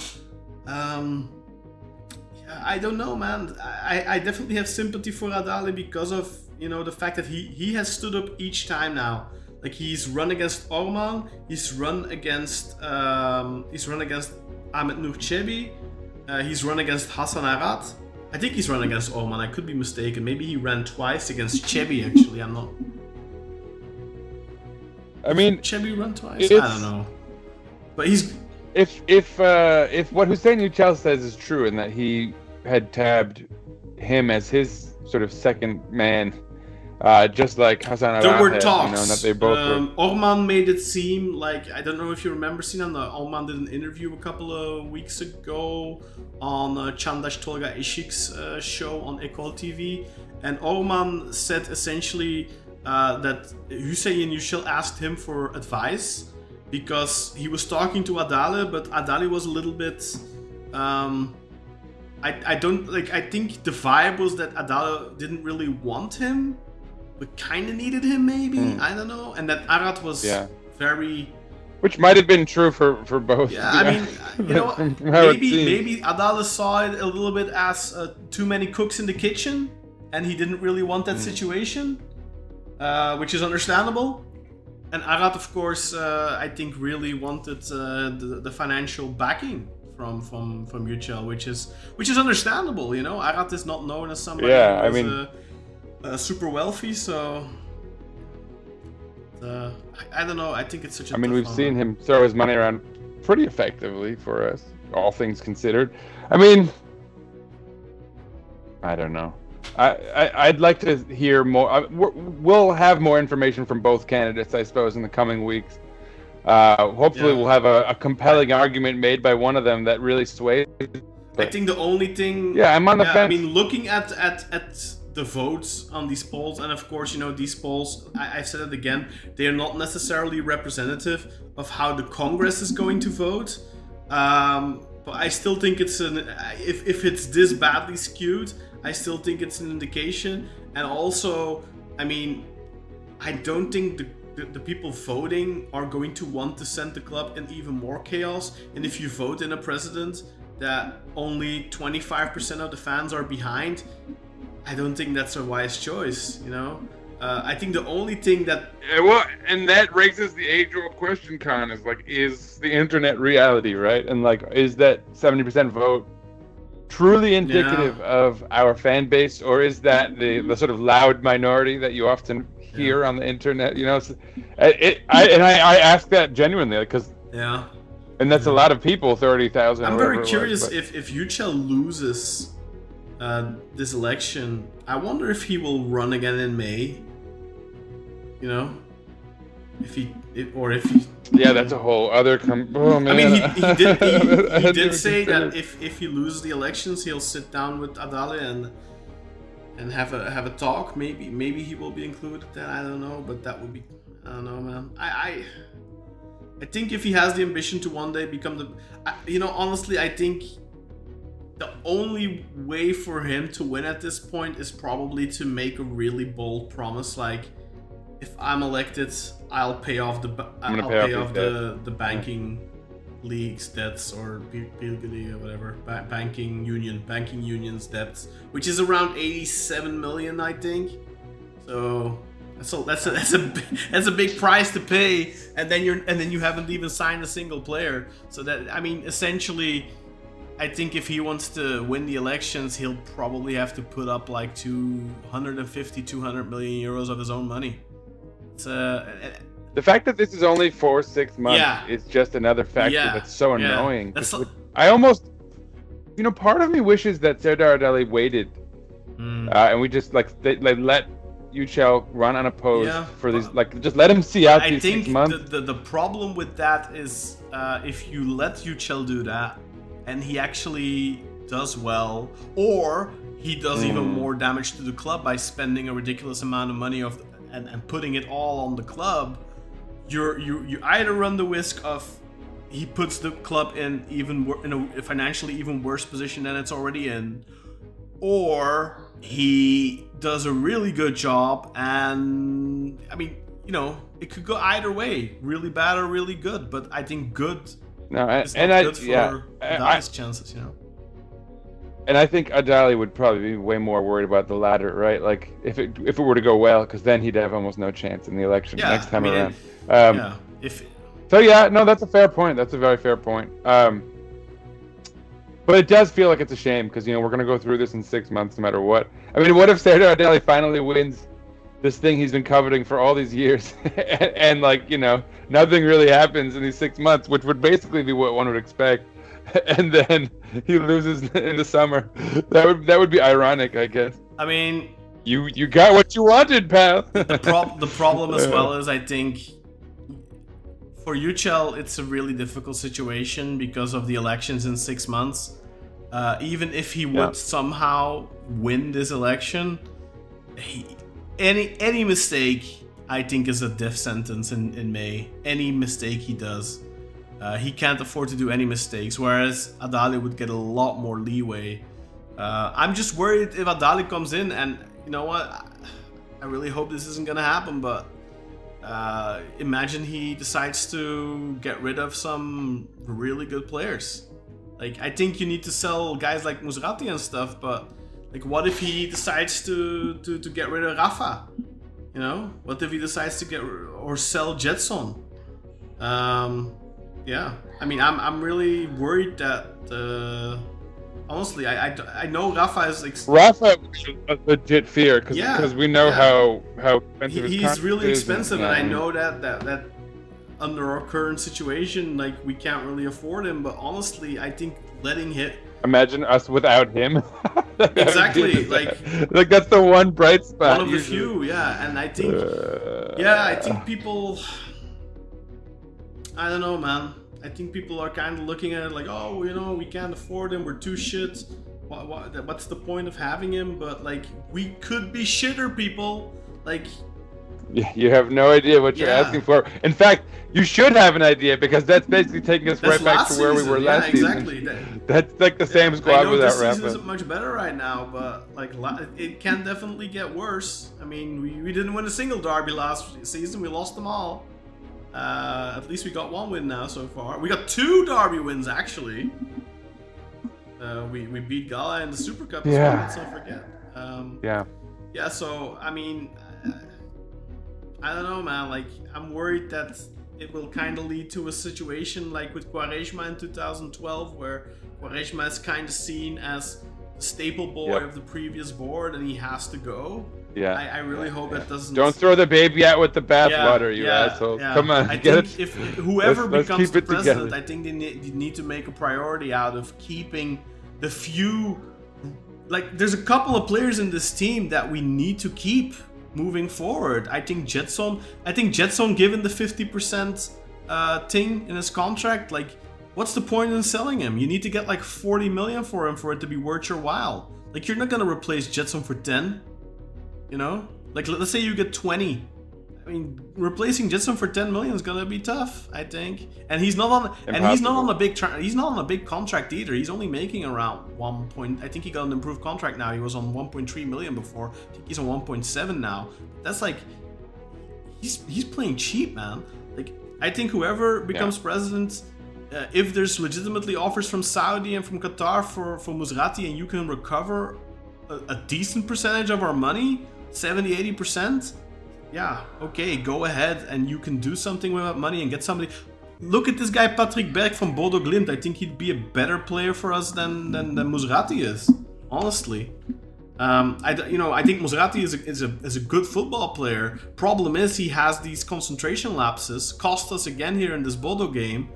I don't know, man. I definitely have sympathy for Adale because of the fact that he has stood up each time now. Like he's run against Orman, he's run against Ahmed Nurchebi, he's run against Hassan Arat. I think he's run against Orman. I could be mistaken. Maybe he ran twice against Chebi. Actually, I'm not. I mean, Chebi run twice. it's- I don't know. But he's. if what Hussein Uchel says is true, and that he had tabbed him as his sort of second man, just like Hassan Arat There were had, talks. and that they both were. Orman made it seem like, I don't know if you remember, Sinan, Orman did an interview a couple of weeks ago on Chandash Tolga Ishik's show on Ecole TV, and Orman said essentially that Hussein Uchel asked him for advice because he was talking to Adale, but Adale was a little bit. I don't like. I think the vibe was that Adale didn't really want him, but kind of needed him, maybe. I don't know. And that Arat was very. Which might have been true for both. Yeah, I mean, you know, From how it seems. maybe Adale saw it a little bit as too many cooks in the kitchen, and he didn't really want that situation, which is understandable. And Arat, of course, I think really wanted the financial backing from Uchel, which is understandable. You know, Arat is not known as somebody who is super wealthy, so I don't know. I think it's such a. I mean, tough we've one. seen him throw his money around pretty effectively for us, all things considered. I mean, I don't know. I'd like to hear more. We'll have more information from both candidates, I suppose, in the coming weeks. Hopefully, we'll have a compelling argument made by one of them that really sways. I think the only thing. Yeah, I'm on the I fence. mean, looking at the votes on these polls, and of course, these polls, I've said it again, they are not necessarily representative of how the Congress is going to vote. But I still think it's if it's this badly skewed, I still think it's an indication. And also, I mean, I don't think the people voting are going to want to send the club in even more chaos. And if you vote in a president that only 25% of the fans are behind, I don't think that's a wise choice, I think the only thing that... Well, and that raises the age-old question, Con, is the internet reality, right? And is that 70% vote truly indicative of our fan base, or is that the sort of loud minority that you often hear on the internet? I ask that genuinely, because and that's a lot of people, 30,000. I'm very curious if Uchel loses this election. I wonder if he will run again in May. If he. Yeah, that's a whole other. Oh, man. I mean, he did say that if he loses the elections, he'll sit down with Adale and have a talk. Maybe he will be included. Then I don't know, but that would be. I don't know, man. I think if he has the ambition to one day become honestly, I think the only way for him to win at this point is probably to make a really bold promise, like, if I'm elected, I'll pay off the banking league's debts, or Pilguli or whatever, banking union's debts, which is around 87 million, I think. So So that's a big price to pay, and then you haven't even signed a single player. So that, I mean, essentially, I think if he wants to win the elections, he'll probably have to put up like 200 million euros of his own money. It's the fact that this is only for 6 months is just another factor that's so annoying. I almost, part of me wishes that Serdar Adaly waited, and we just they let Yücel run unopposed for these, just let him see out these 6 months. I think the problem with that is if you let Yücel do that and he actually does well, or he does even more damage to the club by spending a ridiculous amount of money and putting it all on the club, you either run the risk of he puts the club in a financially even worse position than it's already in, or he does a really good job, and I mean, it could go either way, really bad or really good. But I think good is not good for Adaly's chances, And I think Adaly would probably be way more worried about the latter, right? Like if it were to go well, because then he'd have almost no chance in the election next time around. That's a fair point. That's a very fair point. But it does feel like it's a shame because we're going to go through this in 6 months no matter what. I mean, what if Serdar Adaly finally wins this thing he's been coveting for all these years, and nothing really happens in these 6 months, which would basically be what one would expect, and then he loses in the summer. That would be ironic, I guess. I mean, you got what you wanted, pal. The problem as well is, I think, for Yücel, it's a really difficult situation because of the elections in 6 months. Even if he would somehow win this election, any mistake, I think, is a death sentence in May. Any mistake he does, he can't afford to do any mistakes. Whereas Adaly would get a lot more leeway. I'm just worried if Adaly comes in, and you know what, I really hope this isn't gonna happen, but. Imagine he decides to get rid of some really good players. I think you need to sell guys like Musrati and stuff, but what if he decides to get rid of Rafa? What if he decides to or sell Gedson? I mean, I'm really worried that. Honestly, I know Rafa is... Rafa is a legit fear because we know how expensive he's really expensive, and I know that under our current situation, we can't really afford him. But honestly, I think letting him... Imagine us without him. Exactly, that's the one bright spot. One of the few, and I think, I think people... I don't know, man. I think people are kind of looking at it oh, we can't afford him, we're too shit. What's the point of having him? But we could be shitter, people. You have no idea what you're asking for. In fact, you should have an idea, because that's basically taking us right back to where we were last season. That's the same squad without Rafa. This season isn't much better right now, but it can definitely get worse. I mean, we didn't win a single derby last season. We lost them all. At least we got one win now so far. We got 2 derby wins, actually. We beat Gala in the Super Cup as well, let's not forget. So, I mean, I don't know, man. I'm worried that it will kind of lead to a situation like with Quaresma in 2012, where Quaresma is kind of seen as the staple boy of the previous board, and he has to go. I really hope it doesn't. Don't throw the baby out with the bathwater, you asshole. Come on, I think if whoever becomes the president, together. I think they need to make a priority out of keeping the few. There's a couple of players in this team that we need to keep moving forward. I think Gedson, given the 50% thing in his contract, what's the point in selling him? You need to get 40 million for him for it to be worth your while. You're not gonna replace Gedson for 10. Let's say you get 20. I mean, replacing Gedson for 10 million is gonna be tough, I think. And he's not on a big contract either. He's only making around I think he got an improved contract now. He was on 1.3 million before. I think he's on 1.7 now. That's he's playing cheap, man. I think whoever becomes president, if there's legitimately offers from Saudi and from Qatar for Musrati, and you can recover a decent percentage of our money, 70-80%, yeah, okay, go ahead and you can do something with that money and get somebody. Look at this guy Patrick Berg from Bodø Glimt. I think he'd be a better player for us than Musrati is, honestly. I think Musrati is a good football player. Problem is he has these concentration lapses, cost us again here in this Bodø game,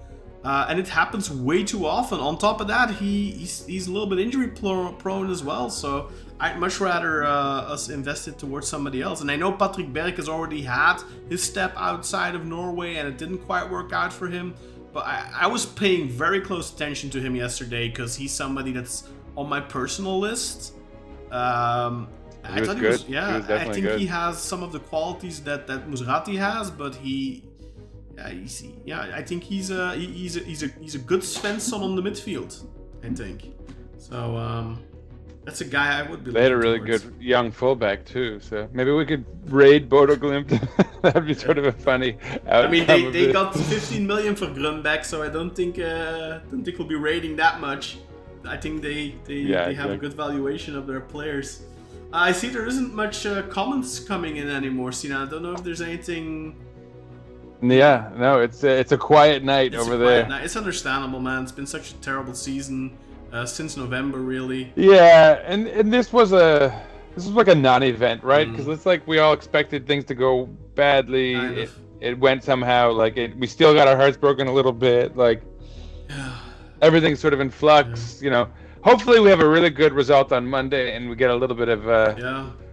and it happens way too often. On top of that, he's a little bit injury prone as well. So I'd much rather us invest it towards somebody else. And I know Patrick Berg has already had his step outside of Norway, and it didn't quite work out for him. But I was paying very close attention to him yesterday because he's somebody that's on my personal list. I thought he was good. Yeah, I think good. He has some of the qualities that Musrati has, but I think he's a good Svensson on the midfield. I think so. That's a guy I would be. They had a really good young fullback too, so maybe we could raid Bodø Glimt. That'd be sort of a funny outcome. I mean, they got 15 million for Grunbeck, so I don't think we'll be raiding that much. I think they have a good valuation of their players. I see there isn't much comments coming in anymore, Sina. I don't know if there's anything. Yeah, no, it's a quiet night over there. It's understandable, man. It's been such a terrible season since November, really. Yeah, and this was like a non-event, right? Because it's like we all expected things to go badly. It went somehow. Like we still got our hearts broken a little bit. Like. Everything's sort of in flux, you know. Hopefully we have a really good result on Monday and we get a little bit of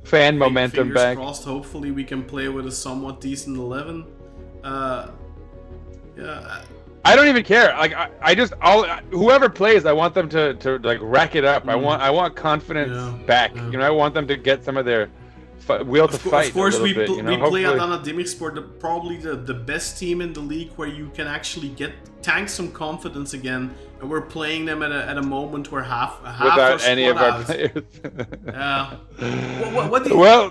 fan momentum fingers back. Crossed. Hopefully we can play with a somewhat decent 11. I don't even care. Like whoever plays, I want them to like rack it up. I want confidence back. You know, I want them to get some of their will to fight. Of course, we play at Anna Demirspor, probably the best team in the league where you can actually tank some confidence again, and we're playing them at a moment where half without any of our players. Yeah.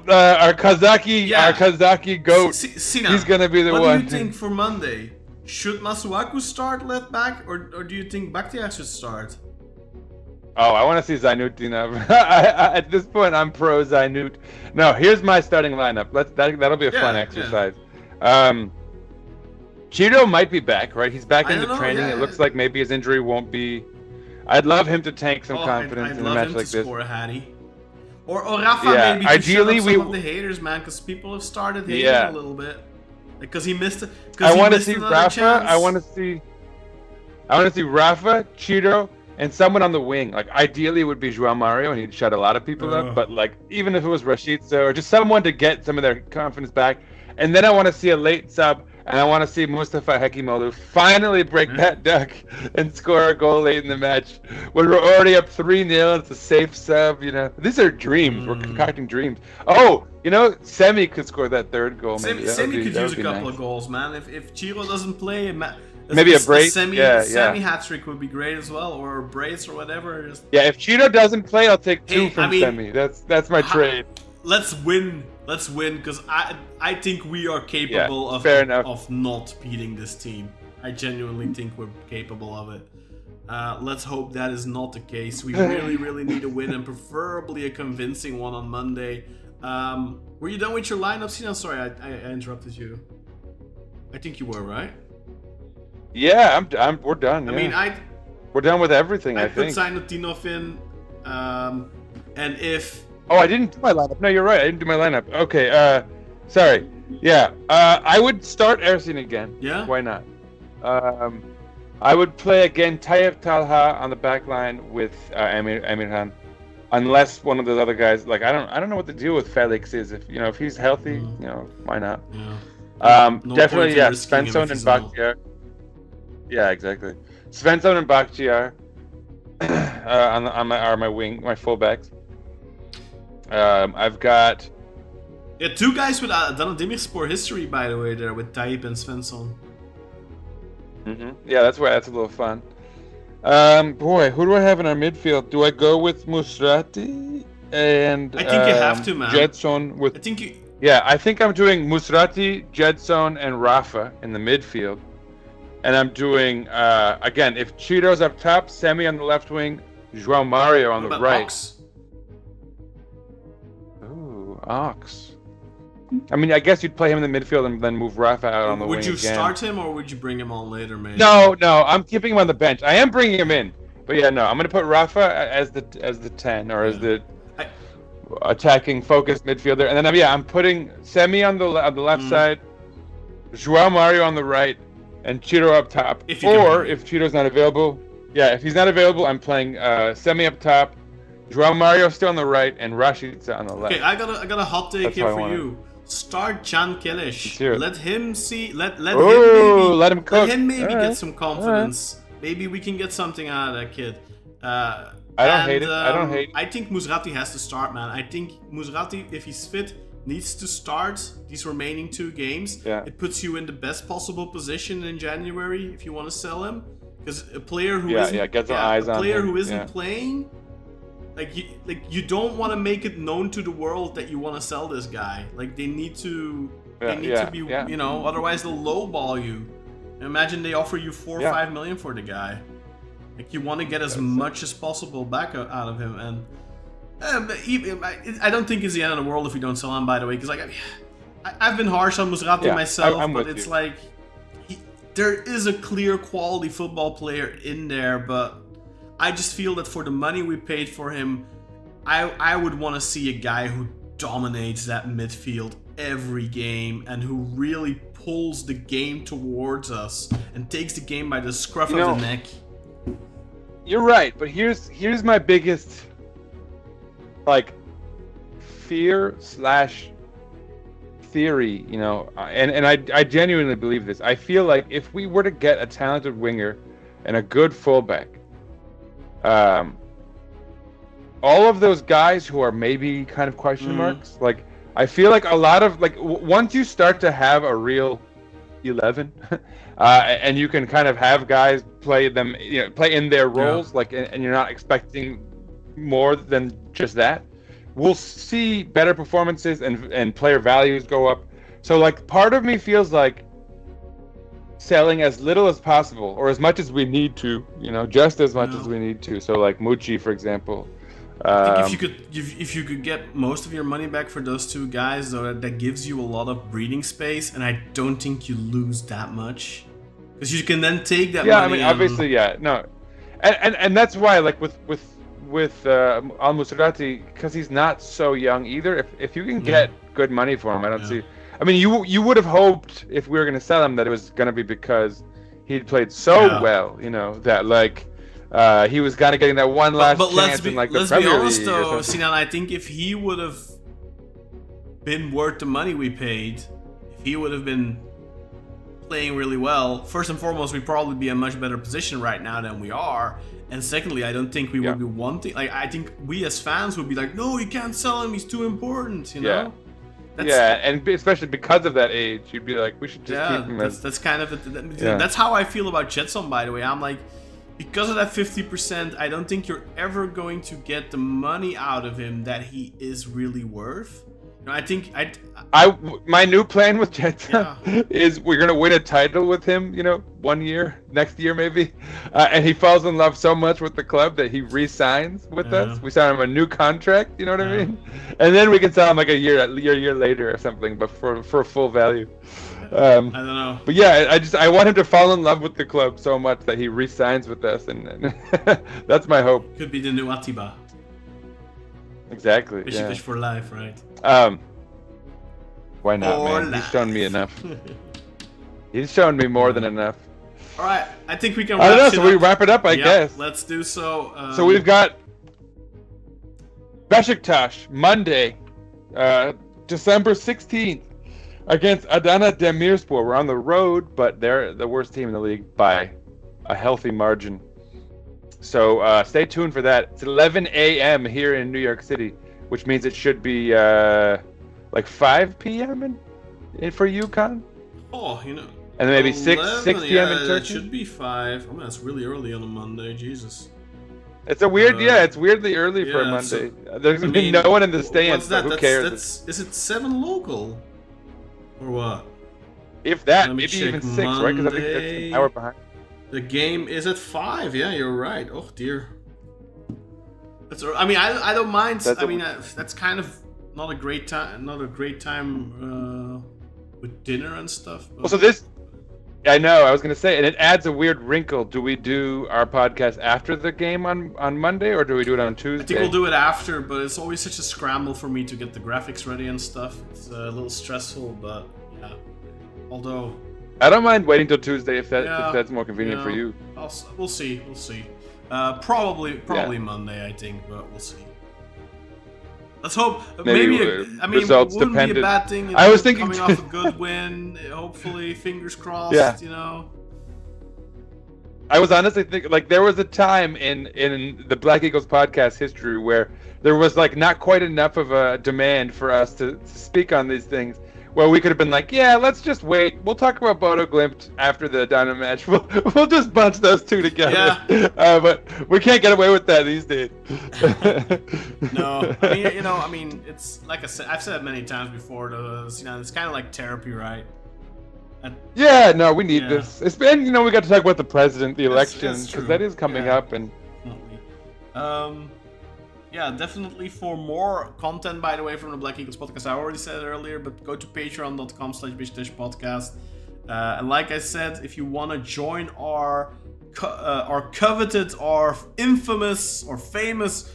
Our Kazaki goat. Sina, he's gonna be the one. What do you think for Monday? Should Masuaku start left back, or do you think Bahtiyar should start? Oh, I want to see Zaynutdinov. At this point, I'm pro Zaynut. No, here's my starting lineup. That'll be a fun exercise. Yeah. Cheeto might be back, right? He's back into training. It looks like maybe his injury won't be. I'd love him to tank some confidence in a match like this. I'd love him to score a hattie. Or Rafa maybe to shut up some of the haters, man, because people have started hating a little bit. Because he missed it. I want to see Rafa. I want to see Rafa, Cheeto, and someone on the wing. Like ideally it would be João Mario, and he'd shut a lot of people up. But like even if it was Rashica or just someone to get some of their confidence back, and then I want to see a late sub, and I want to see Mustafa Hekimolu finally break that duck and score a goal late in the match when we're already up 3-0. It's a safe sub, you know. These are dreams. We're concocting dreams. Oh, you know, Semi could score that third goal. Maybe Semi could use a couple of goals, man. If Chiro doesn't play, maybe a brace. Semi hat-trick would be great as well, or a brace or whatever. Yeah, if Chiro doesn't play, I'll take two from Semi. That's my trade. Let's win, because I think we are capable of not beating this team. I genuinely think we're capable of it. Let's hope that is not the case. We really, really need a win, and preferably a convincing one on Monday. Were you done with your lineup, Sina? Sorry, I interrupted you. I think you were, right? Yeah, we're done. Yeah. I mean, we're done with everything. I think. Put Zaynutdinov in, and if. Oh, I didn't do my lineup. No, you're right. I didn't do my lineup. Okay. Sorry. Yeah. I would start Ersin again. Yeah. Why not? I would play again Tayyip Talha on the back line with Emirhan, unless one of those other guys. Like I don't know what the deal with Felix is. If he's healthy, why not? Yeah. Definitely, Svensson and Bahtiyar. Yeah, exactly. Svensson and Bahtiyar on my wing, my fullbacks. I've got two guys with Adana Demirspor history, by the way, there with Tayyip and Svensson. Mm-hmm. Yeah, that's a little fun. Boy, who do I have in our midfield? Do I go with Musrati and I think you have to, man. Gedson with. I think you. Yeah, I think I'm doing Musrati, Gedson, and Rafa in the midfield, and I'm doing again if Cheeto's up top, Semi on the left wing, João Mario on the right. Ox? Ooh, Ox. I mean, I guess you'd play him in the midfield and then move Rafa out on the wing Would you again. start him or would you bring him on later, maybe? No, I'm keeping him on the bench. I am bringing him in, but yeah, no, I'm gonna put Rafa as the 10 or as the attacking focused midfielder, and then I'm putting Semi on the left side, João Mario on the right, and Chiro up top. If Chiro's not available, if he's not available, I'm playing Semi up top, João Mario still on the right, and Rashica on the left. Okay, I got a hot take here for you. Start Can Kelesh. Let him see. Let him cook. Let him maybe get some confidence. Maybe we can get something out of that kid. I don't hate it. I think Musrati has to start, man. I think Musrati, if he's fit, needs to start these remaining 2 games. Yeah. It puts you in the best possible position in January if you want to sell him. Because a player who isn't playing. Like you don't want to make it known to the world that you want to sell this guy. Like they need to be, you know, otherwise they'll lowball you. Imagine they offer you 4 or 5 million for the guy. Like you want to get as much as possible back out of him, and I don't think it's the end of the world if we don't sell him. By the way, because like I've been harsh on Musrati myself, but it's like there is a clear quality football player in there, but I just feel that for the money we paid for him, I would want to see a guy who dominates that midfield every game and who really pulls the game towards us and takes the game by the scruff of the neck. You're right, but here's my biggest fear / theory, you know, and I genuinely believe this. I feel like if we were to get a talented winger and a good fullback, all of those guys who are maybe kind of question marks, like I feel like a lot of once you start to have a real 11, and you can kind of have guys play in their roles, and you're not expecting more than just that, we'll see better performances and player values go up. So like part of me feels like selling as little as possible or as much as we need to, just as much as we need to. So like Mucci, for example. I think if you could get most of your money back for those 2 guys, though, that gives you a lot of breathing space, and I don't think you lose that much because you can then take that money. Yeah, I mean, obviously, no, and that's why, like with Al Musrati, because he's not so young either. If you can get good money for him, I don't see. I mean, you would have hoped if we were going to sell him that it was going to be because he'd played so well, that he was kind of getting that one last chance in the Premier League. Let's be honest, though, Sinan. I think if he would have been worth the money we paid, if he would have been playing really well, first and foremost, we'd probably be in a much better position right now than we are. And secondly, I don't think we would be wanting. Like, I think we as fans would be like, "No, you can't sell him. He's too important." You know. And especially because of that age, you'd be like, we should just keep him. That's kind of that's how I feel about Gedson. By the way, I'm like, because of that 50%, I don't think you're ever going to get the money out of him that he is really worth. I think my new plan with Gedson is we're gonna win a title with him, 1 year, next year maybe, and he falls in love so much with the club that he re-signs with us. We sign him a new contract, you know what I mean? And then we can sell him like a year later or something, but for full value. I don't know. But yeah, I want him to fall in love with the club so much that he re-signs with us, and that's my hope. Could be the new Atiba. Exactly. Beşiktaş for life, right? Why not, man? He's shown me enough. He's shown me more than enough. All right, I think we can. We wrap it up, I guess. Let's do so. So we've got Beşiktaş Monday, December 16th, against Adana Demirspor. We're on the road, but they're the worst team in the league by a healthy margin. So stay tuned for that. It's 11 a.m. here in New York City, which means it should be like 5 p.m. for UConn. Oh, And then maybe 6 p.m. in Turkey. It should be 5. I mean, that's really early on a Monday. Jesus. It's a weird, it's weirdly early for a Monday. There's gonna be no one in the stands. What's that? Who cares? Is it 7 local, or what? If that, maybe even 6, right? Because I think that's an hour behind. The game is at 5. Yeah, you're right. Oh dear. I mean, I don't mind. That's kind of not a great time with dinner and stuff. But... Well, so this, I know. I was going to say, and it adds a weird wrinkle. Do we do our podcast after the game on Monday, or do we do it on Tuesday? I think we'll do it after, but it's always such a scramble for me to get the graphics ready and stuff. It's a little stressful, but yeah. Although I don't mind waiting till Tuesday if that's more convenient for you. We'll see. Probably Monday, I think, but we'll see. Let's hope. Maybe results wouldn't dependent. be a bad thing. I was thinking coming off a good win. Hopefully, fingers crossed. Yeah. You know. I was honestly thinking, like, there was a time in the Black Eagles podcast history where there was like not quite enough of a demand for us to speak on these things. Well, we could have been like, yeah, let's just wait. We'll talk about Bodø Glimt after the Dynamo match. We'll just bunch those two together. Yeah. But we can't get away with that these days. No, I mean, it's like I said. I've said it many times before. It's kind of like therapy, right? Yeah, no, we need this. It's been, we got to talk about the president, the election, because that is coming up, and. Definitely. Yeah, definitely for more content, by the way, from the Black Eagles podcast. I already said it earlier, but go to patreon.com/Beşiktaş and like I said, if you want to join our coveted, our infamous, or famous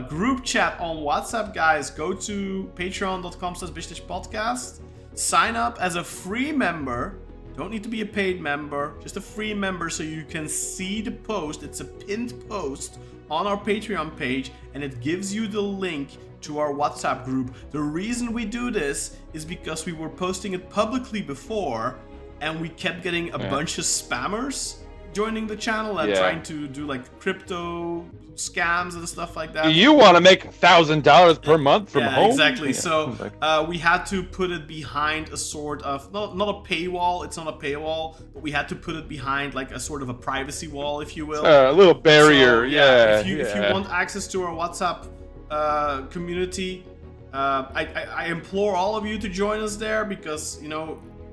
group chat on WhatsApp, guys, go to patreon.com/Beşiktaş sign up as a free member. Don't need to be a paid member, just a free member, so you can see the post. It's a pinned post on our Patreon page, and it gives you the link to our WhatsApp group. The reason we do this is because we were posting it publicly before, and we kept getting a bunch of spammers joining the channel and trying to do like crypto scams and stuff like that. You want to make $1,000 per month from home? Exactly. Yeah. So we had to put it behind a sort of not a paywall. It's not a paywall, but we had to put it behind like a sort of a privacy wall, if you will. A little barrier. So, if you want access to our WhatsApp community, I implore all of you to join us there, because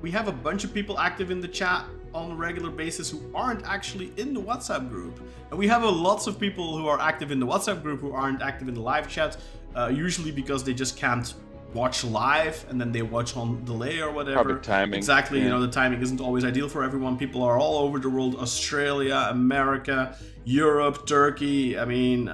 we have a bunch of people active in the chat on a regular basis who aren't actually in the WhatsApp group, and we have lots of people who are active in the WhatsApp group who aren't active in the live chat, usually because they just can't watch live and then they watch on delay or whatever. Probably timing. Exactly. The timing isn't always ideal for everyone. People are all over the world: Australia, America, Europe, Turkey. I mean,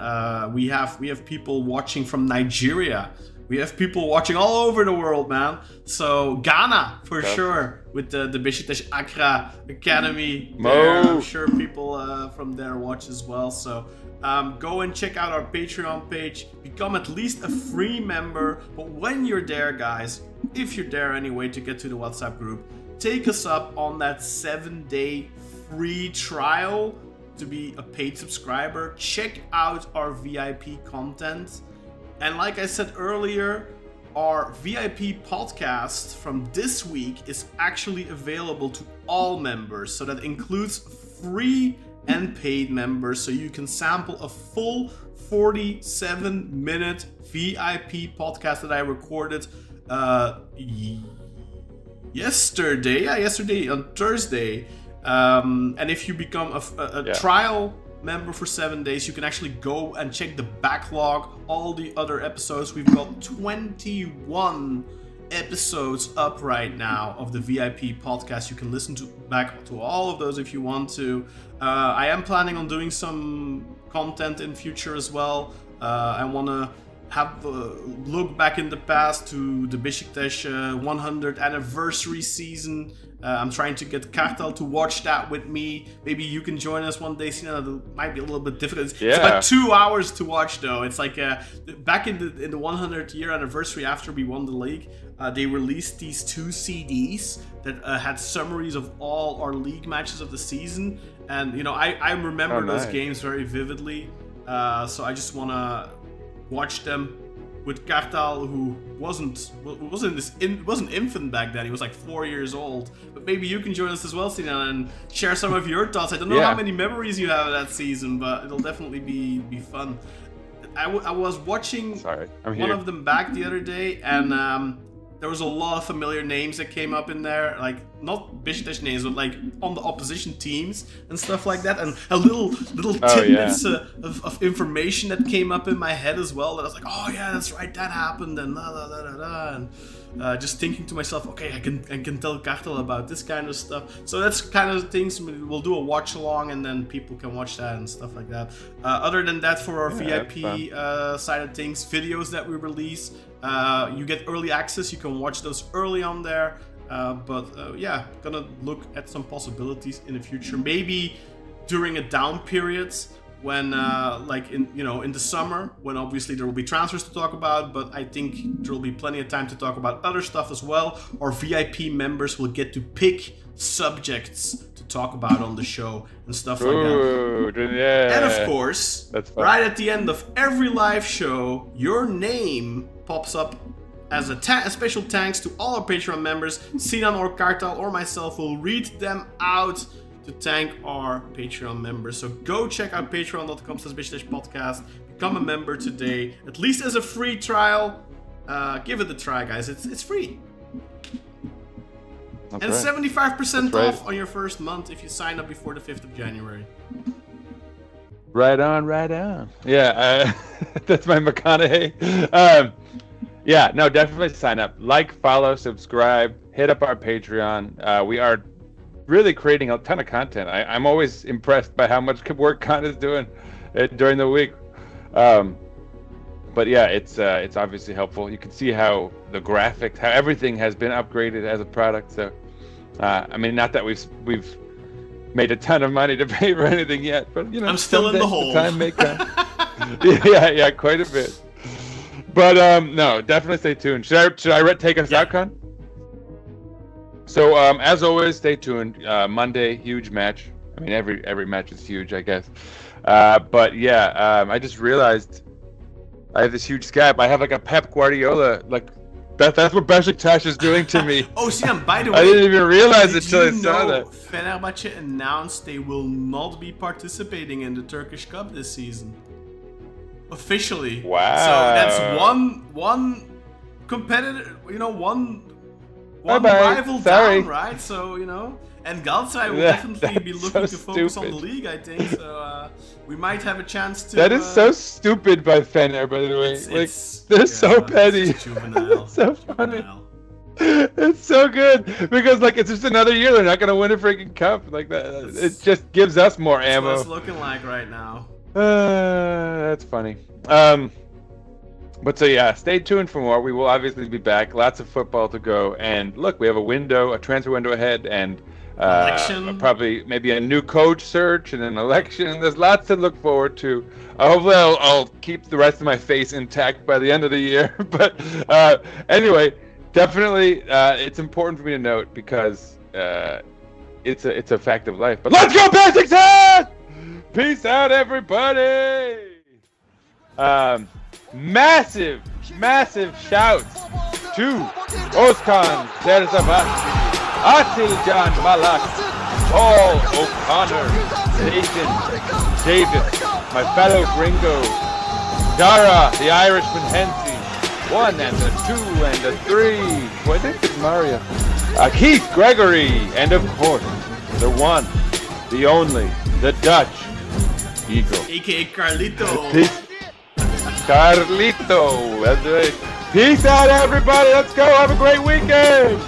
we have people watching from Nigeria. We have people watching all over the world, man. So Ghana, for sure, with the Beşiktaş Accra Academy. I'm sure people from there watch as well. So go and check out our Patreon page. Become at least a free member. But when you're there, guys, if you're there anyway to get to the WhatsApp group, take us up on that 7-day free trial to be a paid subscriber. Check out our VIP content. And like I said earlier, our VIP podcast from this week is actually available to all members. So that includes free and paid members. So you can sample a full 47-minute VIP podcast that I recorded yesterday on Thursday. And if you become a trial member for 7 days, you can actually go and check the backlog, all the other episodes. We've got 21 episodes up right now of the VIP podcast. You can listen back to all of those if you want to. I am planning on doing some content in future as well. I want to have a look back in the past to the Beşiktaş 100th anniversary season. I'm trying to get Kartal to watch that with me. Maybe you can join us one day. It might be a little bit difficult. It's about 2 hours to watch, though. It's like back in the 100th year anniversary after we won the league, they released these 2 CDs that had summaries of all our league matches of the season. And I remember those games very vividly. So I just want to watch them with Kartal, who wasn't infant back then. He was like 4 years old. But maybe you can join us as well, Sinan, and share some of your thoughts. I don't know how many memories you have of that season, but it'll definitely be fun. I was watching one of them back the other day, and there was a lot of familiar names that came up in there, like not Beşiktaş names, but like on the opposition teams and stuff like that, and a little tidbits of information that came up in my head as well. That I was like, oh yeah, that's right, that happened, and la la la la la, and just thinking to myself, okay, I can tell Kartel about this kind of stuff. So that's kind of things we'll do a watch along, and then people can watch that and stuff like that. Other than that, for our VIP side of things, videos that we release, you get early access. You can watch those early on there. Yeah, gonna look at some possibilities in the future. Maybe during a down periods, when like in the summer, when obviously there will be transfers to talk about, but I think there will be plenty of time to talk about other stuff as well. Our VIP members will get to pick subjects to talk about on the show and stuff like that. Yeah. And of course, right at the end of every live show, your name pops up as a special thanks to all our Patreon members. Sinan or Kartal or myself will read them out to thank our Patreon members. So go check out patreon.com/BeşiktaşPodcast. Become a member today, at least as a free trial. Give it a try, guys. It's free. That's and right. 75% off on your first month if you sign up before the 5th of January. Right on, right on. Yeah, that's my McConaughey. Yeah, no, definitely sign up. Like, follow, subscribe, hit up our Patreon. We are really creating a ton of content. I'm always impressed by how much work Con is doing during the week. But yeah, it's obviously helpful. You can see how the graphics, how everything has been upgraded as a product. So, I mean, not that we've made a ton of money to pay for anything yet, but you know, I'm still in the hole. The time may come. yeah, quite a bit. But no, definitely stay tuned. Should I take us out, Con? So as always, stay tuned. Monday, huge match. I mean, every match is huge, I guess. But yeah, I just realized I have this huge gap. I have like a Pep Guardiola. Like that's what Beşiktaş is doing to me. Oh, Sinan, by the way, I didn't even realize it till I saw that. Fenerbahce announced they will not be participating in the Turkish Cup this season. Officially. Wow. So that's one competitor, one rival down, right? So, and Galatasaray will definitely be looking to focus on the league, I think. So we might have a chance to... That is so stupid by Fener, by the way. They're so petty. It's juvenile. It's so funny. It's so good because it's just another year they're not gonna win a freaking cup like that. It just gives us more ammo. That's what it's looking like right now. That's funny. But so yeah, stay tuned for more. We will obviously be back. Lots of football to go, and look, we have a transfer window ahead, and probably maybe a new coach search and an election. There's lots to look forward to. Hopefully, I'll keep the rest of my face intact by the end of the year. But anyway, definitely, it's important for me to note because it's a fact of life. But let's go, Beşiktaş! Peace out, everybody! Massive shouts to Özkan Serzavat, Attilcan Malak, Paul O'Connor, Nathan Davis, my fellow gringo, Dara, the Irishman Hensi, 1 and a 2 and a 3, well, I think it's Mario, Keith Gregory, and of course, the one, the only, the Dutch Eagle. AKA Carlito. Carlito. That's right. Peace out, everybody. Let's go. Have a great weekend.